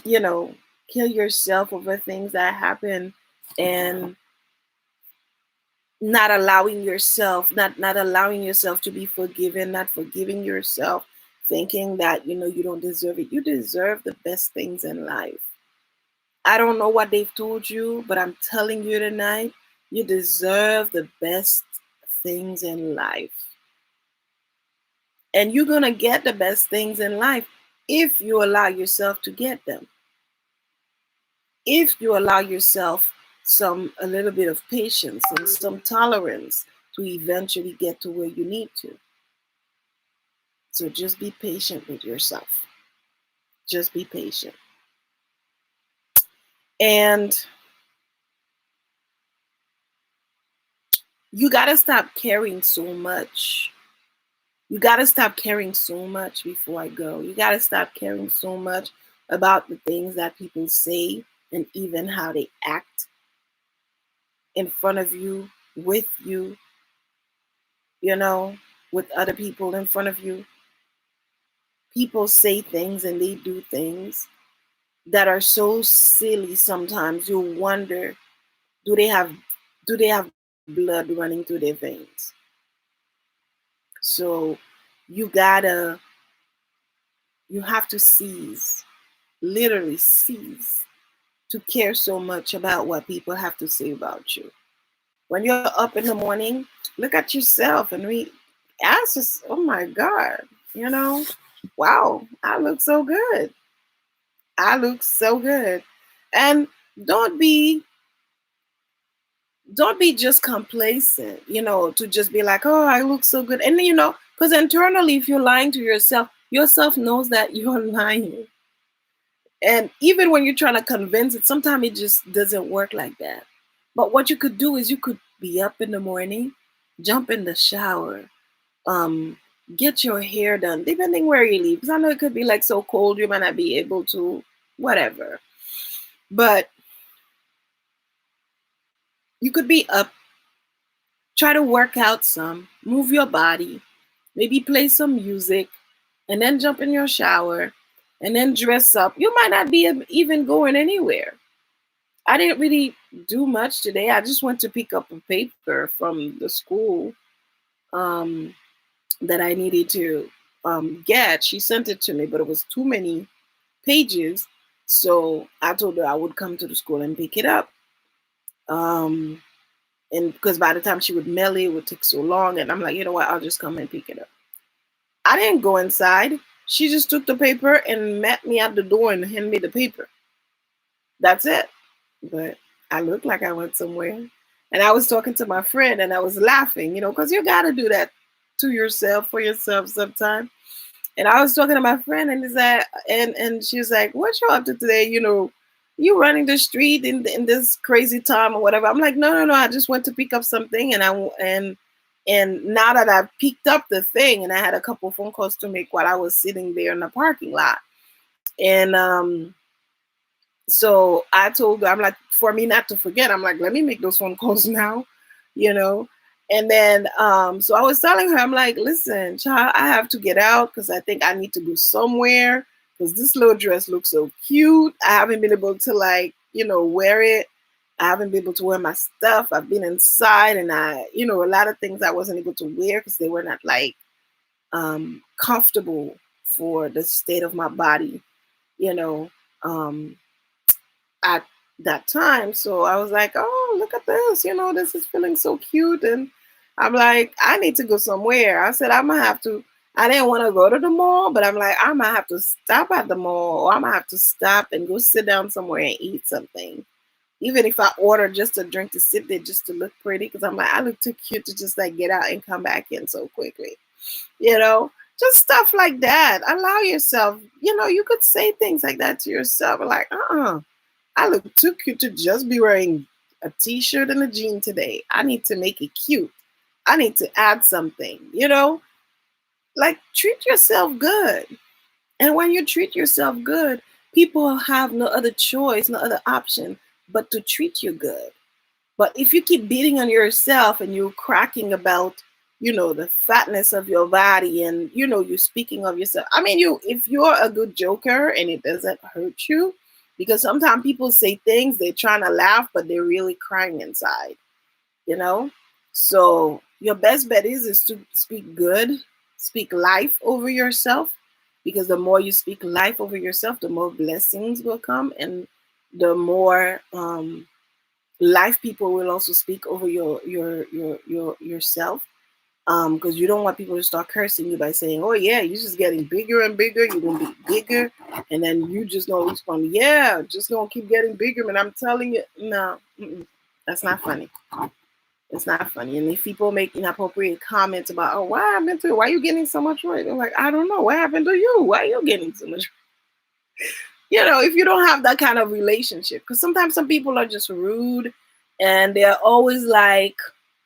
you know, kill yourself over things that happen, and not allowing yourself to be forgiven, not forgiving yourself, thinking that you don't deserve it. You deserve the best things in life. I don't know what they've told you, but I'm telling you tonight, you deserve the best things in life. And you're going to get the best things in life if you allow yourself to get them. If you allow yourself a little bit of patience and some tolerance to eventually get to where you need to. So just be patient with yourself. Just be patient. And you got to stop caring so much. You got to stop caring so much before I go. You got to stop caring so much about the things that people say and even how they act in front of you, with you, you know, with other people in front of you. People say things and they do things that are so silly sometimes. You wonder, do they have do they have blood running through their veins? So you gotta you have to cease, literally cease to care so much about what people have to say about you. When you're up in the morning, look at yourself and ask us, oh my God, you know, wow, I look so good. I look so good. And don't be don't be just complacent, to just be like, oh, I look so good. And because internally, if you're lying to yourself knows that you're lying. And even when you're trying to convince it, sometimes it just doesn't work like that. But what you could do is you could be up in the morning, jump in the shower, um, get your hair done, depending where you live. Because I know it could be like so cold, you might not be able to, whatever. But you could be up, try to work out some, move your body, maybe play some music, and then jump in your shower, and then dress up. You might not be even going anywhere. I didn't really do much today. I just went to pick up a paper from the school um, that I needed to get. She sent it to me, but it was too many pages. So I told her I would come to the school and pick it up. Um, and because by the time she would mail it, it would take so long. And I'm like, you know what? I'll just come and pick it up. I didn't go inside. She just took the paper and met me at the door and handed me the paper. That's it. But I looked like I went somewhere. And I was talking to my friend and I was laughing, because you got to do that to yourself, for yourself sometimes. And I was talking to my friend and she was like, what you up to today? You running the street in this crazy time or whatever. I'm like, no, no, no. I just went to pick up something and now that I've picked up the thing and I had a couple phone calls to make while I was sitting there in the parking lot. And so I told her, I'm like, for me not to forget, I'm like, let me make those phone calls now, you know. And then, so I was telling her, I'm like, listen, child, I have to get out because I think I need to go somewhere because this little dress looks so cute. I haven't been able to, like, wear it. I haven't been able to wear my stuff. I've been inside and a lot of things I wasn't able to wear because they were not like comfortable for the state of my body, you know. Um, at that time. So I was like, oh, look at this. This is feeling so cute. And I'm like, I need to go somewhere. I said, I'm going to have to. I didn't want to go to the mall, but I'm like, I'm going to have to stop at the mall, or I'm going to have to stop and go sit down somewhere and eat something. Even if I order just a drink to sit there just to look pretty, because I'm like, I look too cute to just like get out and come back in so quickly. You know, just stuff like that. Allow yourself, you could say things like that to yourself, like, I look too cute to just be wearing a t-shirt and a jean today. I need to make it cute. I need to add something, like treat yourself good. And when you treat yourself good, people have no other choice, no other option but to treat you good. But if you keep beating on yourself and you're cracking about, the fatness of your body and, you're speaking of yourself. I mean, if you're a good joker and it doesn't hurt you, because sometimes people say things, they're trying to laugh, but they're really crying inside, you know? So your best bet is to speak good, speak life over yourself, because the more you speak life over yourself, the more blessings will come and the more life people will also speak over yourself, because you don't want people to start cursing you by saying, oh yeah, you're just getting bigger and bigger, you're gonna be bigger, and then you just gonna respond, yeah, just gonna keep getting bigger. And I'm telling you, no, that's not funny. It's not funny. And if people make inappropriate comments about, oh, what happened to you, why are you getting so much weight, they're like, I don't know, what happened to you, why are you getting so much, if you don't have that kind of relationship. Because sometimes some people are just rude and they're always like,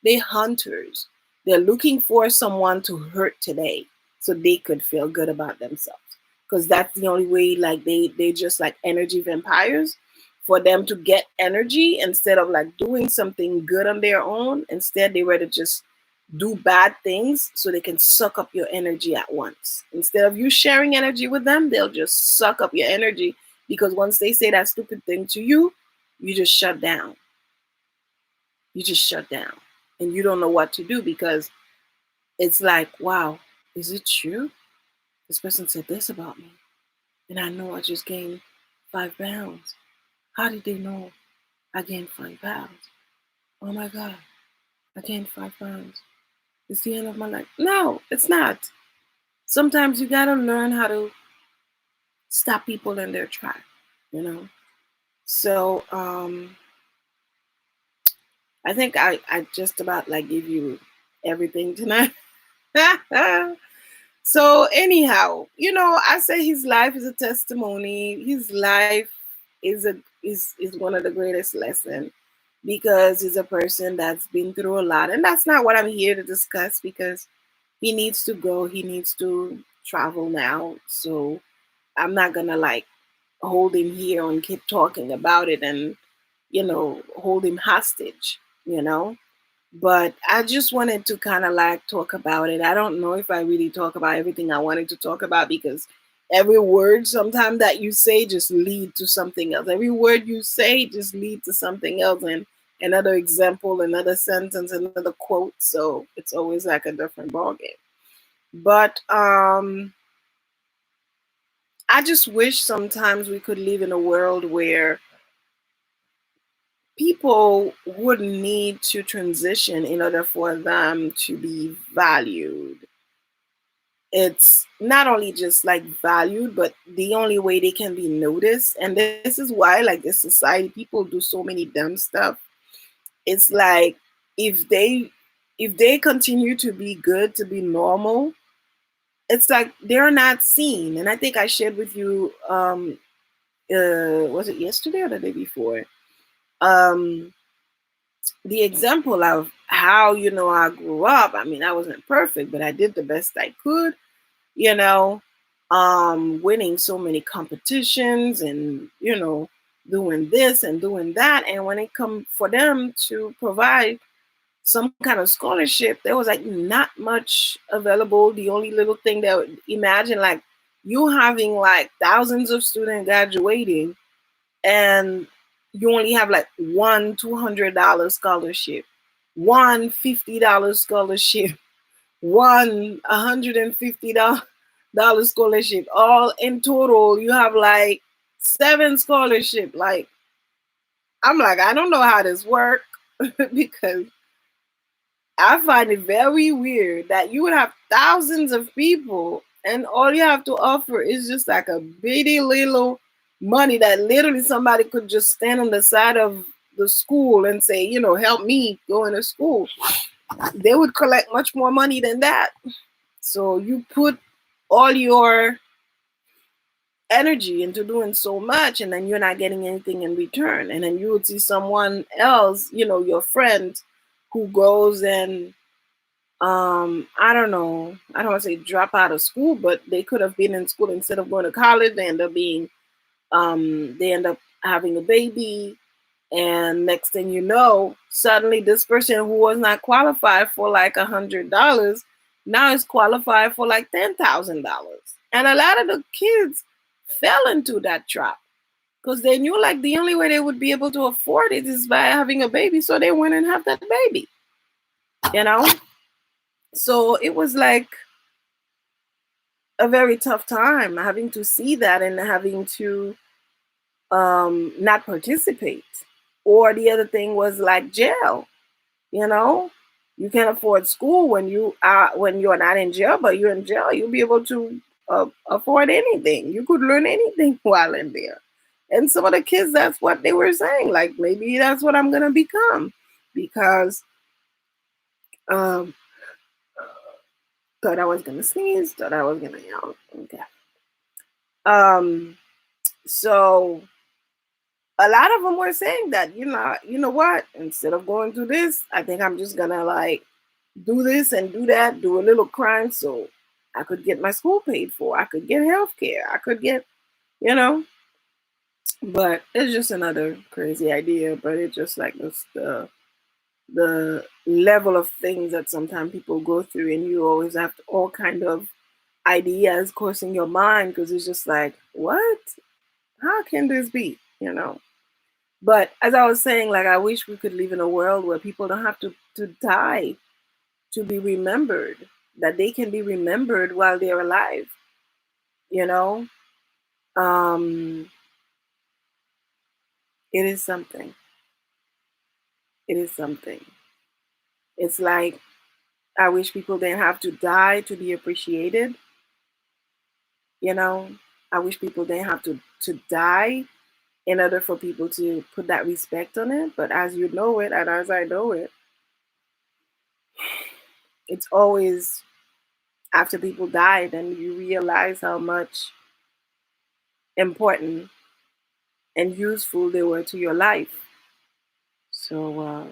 they're hunters. They're looking for someone to hurt today so they could feel good about themselves. Because that's the only way, like, they just like energy vampires. For them to get energy instead of like doing something good on their own, instead they rather just do bad things so they can suck up your energy at once. Instead of you sharing energy with them, they'll just suck up your energy, because once they say that stupid thing to you, you just shut down. You just shut down. And you don't know what to do, because it's like, wow, is it true? This person said this about me. And I know I just gained 5 pounds. How did they know I gained 5 pounds? Oh my God, I gained 5 pounds. It's the end of my life. No, it's not. Sometimes you gotta learn how to stop people in their track, you know. So I think I just about like give you everything tonight. So anyhow, I say his life is a testimony. His life is one of the greatest lessons, because he's a person that's been through a lot. And that's not what I'm here to discuss, because he needs to go, he needs to travel now. So I'm not gonna like hold him here and keep talking about it and hold him hostage, you know. But I just wanted to kind of like talk about it. I don't know if I really talk about everything I wanted to talk about, because every word sometimes that you say just lead to something else. Every word you say just lead to something else, and another example, another sentence, another quote. So it's always like a different ballgame. But I just wish sometimes we could live in a world where people wouldn't need to transition in order for them to be valued. It's not only just like valued, but the only way they can be noticed. And this is why, like, this society, people do so many dumb stuff. It's like, if they if they continue to be good, to be normal, it's like they're not seen. And I think I shared with you, was it yesterday or the day before? Um, the example of how I grew up. I mean, I wasn't perfect, but I did the best I could. You know, winning so many competitions and doing this and doing that. And when it come for them to provide some kind of scholarship, there was like not much available. The only little thing that imagine like you having like thousands of students graduating and you only have like one $200 scholarship, one $50 scholarship, one $150 scholarship. All in total, you have like seven scholarship. Like I'm like, I don't know how this work because I find it very weird that you would have thousands of people and all you have to offer is just like a bitty little money that literally somebody could just stand on the side of the school and say, you know, help me go into school. They would collect much more money than that. So you put all your energy into doing so much and then you're not getting anything in return. And then you would see someone else, you know, your friend who goes and I don't know, I don't want to say drop out of school, but they could have been in school instead of going to college. They end up being they end up having a baby, and next thing you know, suddenly this person who was not qualified for like $100 now is qualified for like $10,000. And a lot of the kids fell into that trap because they knew like the only way they would be able to afford it is by having a baby, so they went and have that baby, you know. So it was like a very tough time having to see that and having to not participate. Or the other thing was like jail. You know, you can't afford school when you're not in jail, but you're in jail. You'll be able to afford anything. You could learn anything while in there. And some of the kids, that's what they were saying. Like maybe that's what I'm gonna become because um, thought I was gonna sneeze. Thought I was gonna yawn. Okay. Um, so a lot of them were saying that, you know what? Instead of going through this, I think I'm just gonna like do this and do that, do a little crime so I could get my school paid for. I could get health care. I could get, you know. But it's just another crazy idea. But it's just like this, the level of things that sometimes people go through, and you always have all kind of ideas coursing your mind because it's just like, what? How can this be? You know. But as I was saying, like I wish we could live in a world where people don't have to die to be remembered, that they can be remembered while they're alive, you know? Um, it is something. It is something. It's like I wish people didn't have to die to be appreciated, you know? I wish people didn't have to die in order for people to put that respect on it. But as you know it, and as I know it, it's always after people die, then you realize how much important and useful they were to your life. So,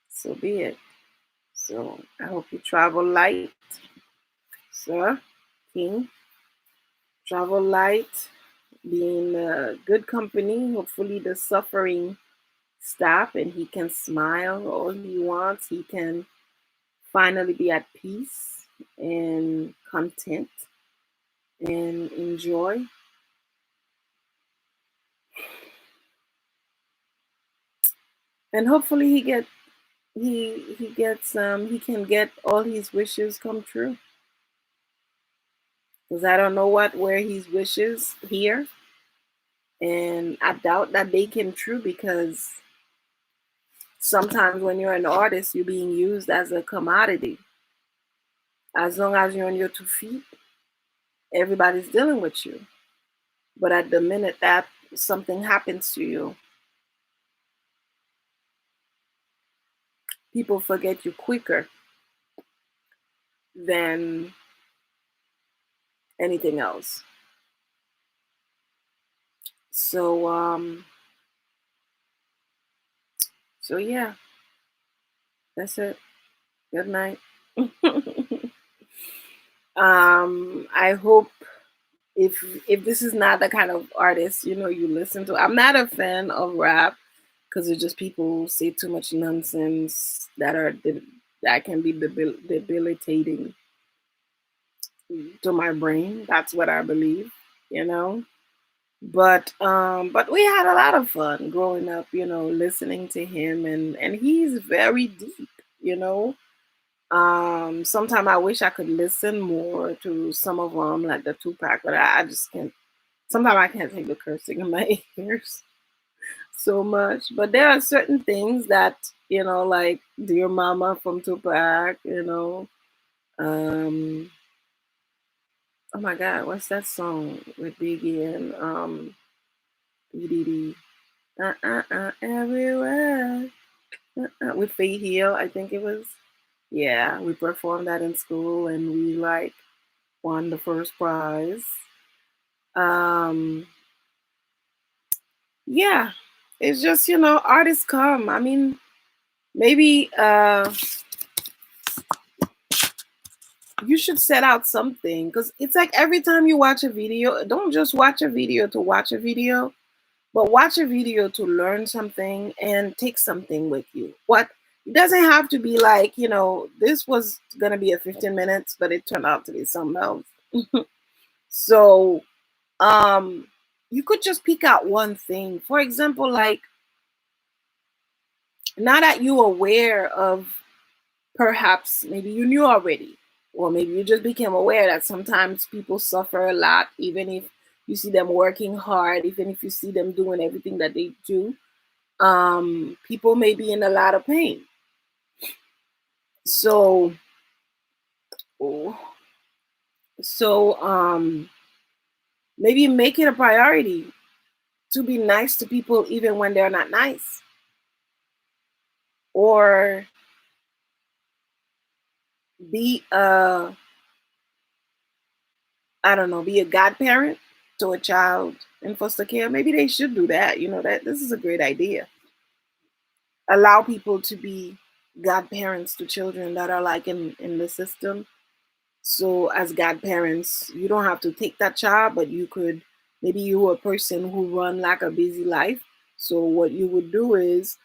so be it. So, I hope you travel light, sir, King. Travel light, be in good company. Hopefully, the suffering stop and he can smile all he wants. He can finally be at peace and content and enjoy. And hopefully, he can get all his wishes come true, because I don't know what were his wishes here, and I doubt that they came true because sometimes when you're an artist you're being used as a commodity. As long as you're on your 2 feet, everybody's dealing with you, but at the minute that something happens to you, people forget you quicker than anything else. So so yeah, that's it. Good night. I hope if this is not the kind of artist you listen to. I'm not a fan of rap because it's just people who say too much nonsense that can be debilitating to my brain. That's what I believe, you know. But we had a lot of fun growing up, listening to him, and he's very deep, you know. Sometimes I wish I could listen more to some of them, like the Tupac, but I just can't. Sometimes I can't take the cursing in my ears so much. But there are certain things that, like Dear Mama from Tupac, Um, oh my God, what's that song with Biggie and BDD? Everywhere. With Faith Hill, I think it was. Yeah, we performed that in school and we like won the first prize. Um, yeah, it's just, artists come. I mean, maybe you should set out something because it's like every time you watch a video, don't just watch a video to watch a video, but watch a video to learn something and take something with you. What it doesn't have to be like, this was gonna be a 15 minutes, but it turned out to be something else. So you could just pick out one thing. For example, like now that you're aware of, perhaps maybe you knew already, or maybe you just became aware that sometimes people suffer a lot, even if you see them working hard, even if you see them doing everything that they do. People may be in a lot of pain. So, oh, so maybe make it a priority to be nice to people even when they're not nice, or be I don't know, be a godparent to a child in foster care. Maybe they should do that. That this is a great idea. Allow people to be godparents to children that are like in the system. So as godparents, you don't have to take that child, but you could, maybe you a person who run like a busy life. So what you would do is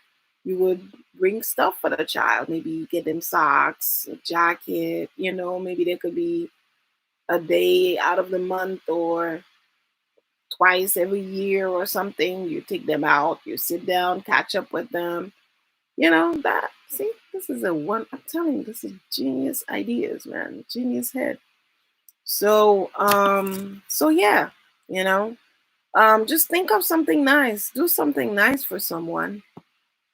you would bring stuff for the child. Maybe get them socks, a jacket, maybe there could be a day out of the month or twice every year or something. You take them out, you sit down, catch up with them. That, see, this is a one, I'm telling you, this is genius ideas, man. Genius head. So yeah, you know, just think of something nice. Do something nice for someone.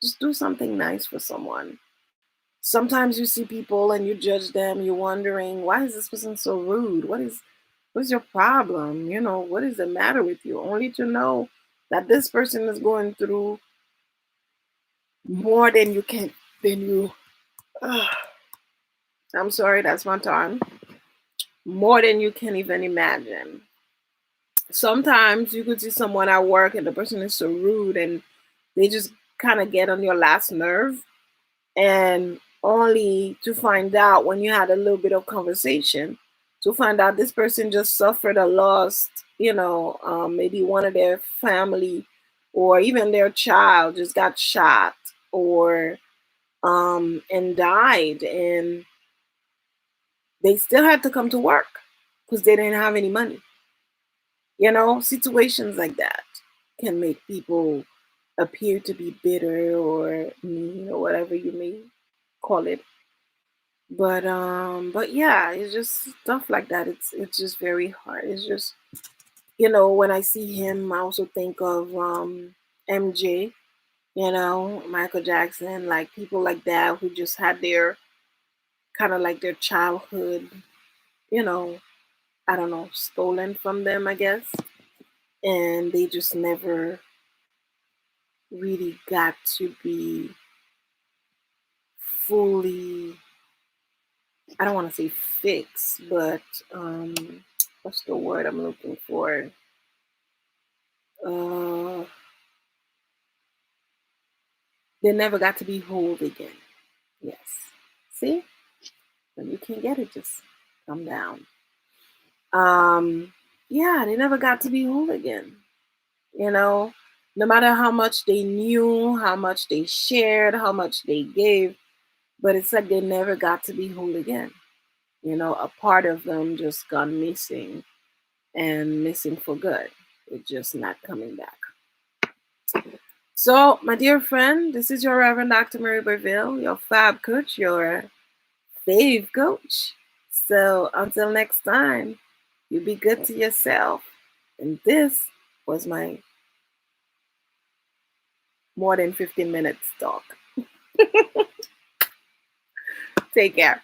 Just do something nice for someone. Sometimes you see people and you judge them. You're wondering, why is this person so rude? What's your problem? What is the matter with you? Only to know that this person is going through more than you can, than you. Ugh, I'm sorry, that's my time. More than you can even imagine. Sometimes you could see someone at work and the person is so rude and they just kind of get on your last nerve, and only to find out when you had a little bit of conversation to find out this person just suffered a loss, maybe one of their family or even their child just got shot or and died, and they still had to come to work because they didn't have any money. Situations like that can make people appear to be bitter or mean or whatever you may call it. But yeah, it's just stuff like that. It's just very hard. It's just, when I see him, I also think of MJ, Michael Jackson, like people like that who just had their kind of like their childhood, you know, I don't know, stolen from them, I guess. And they just never really got to be fully, I don't want to say fixed, but what's the word I'm looking for? Uh, they never got to be whole again. Yes. See? When you can't get it, just come down. Um, yeah, they never got to be whole again. You know, No matter how much they knew, how much they shared, how much they gave, but it's like they never got to be whole again. A part of them just gone missing and missing for good. It's just not coming back. So, my dear friend, this is your Reverend Dr. Mary Berville, your fab coach, your fave coach. So, until next time, you be good to yourself. And this was my more than 15 minutes talk. Take care.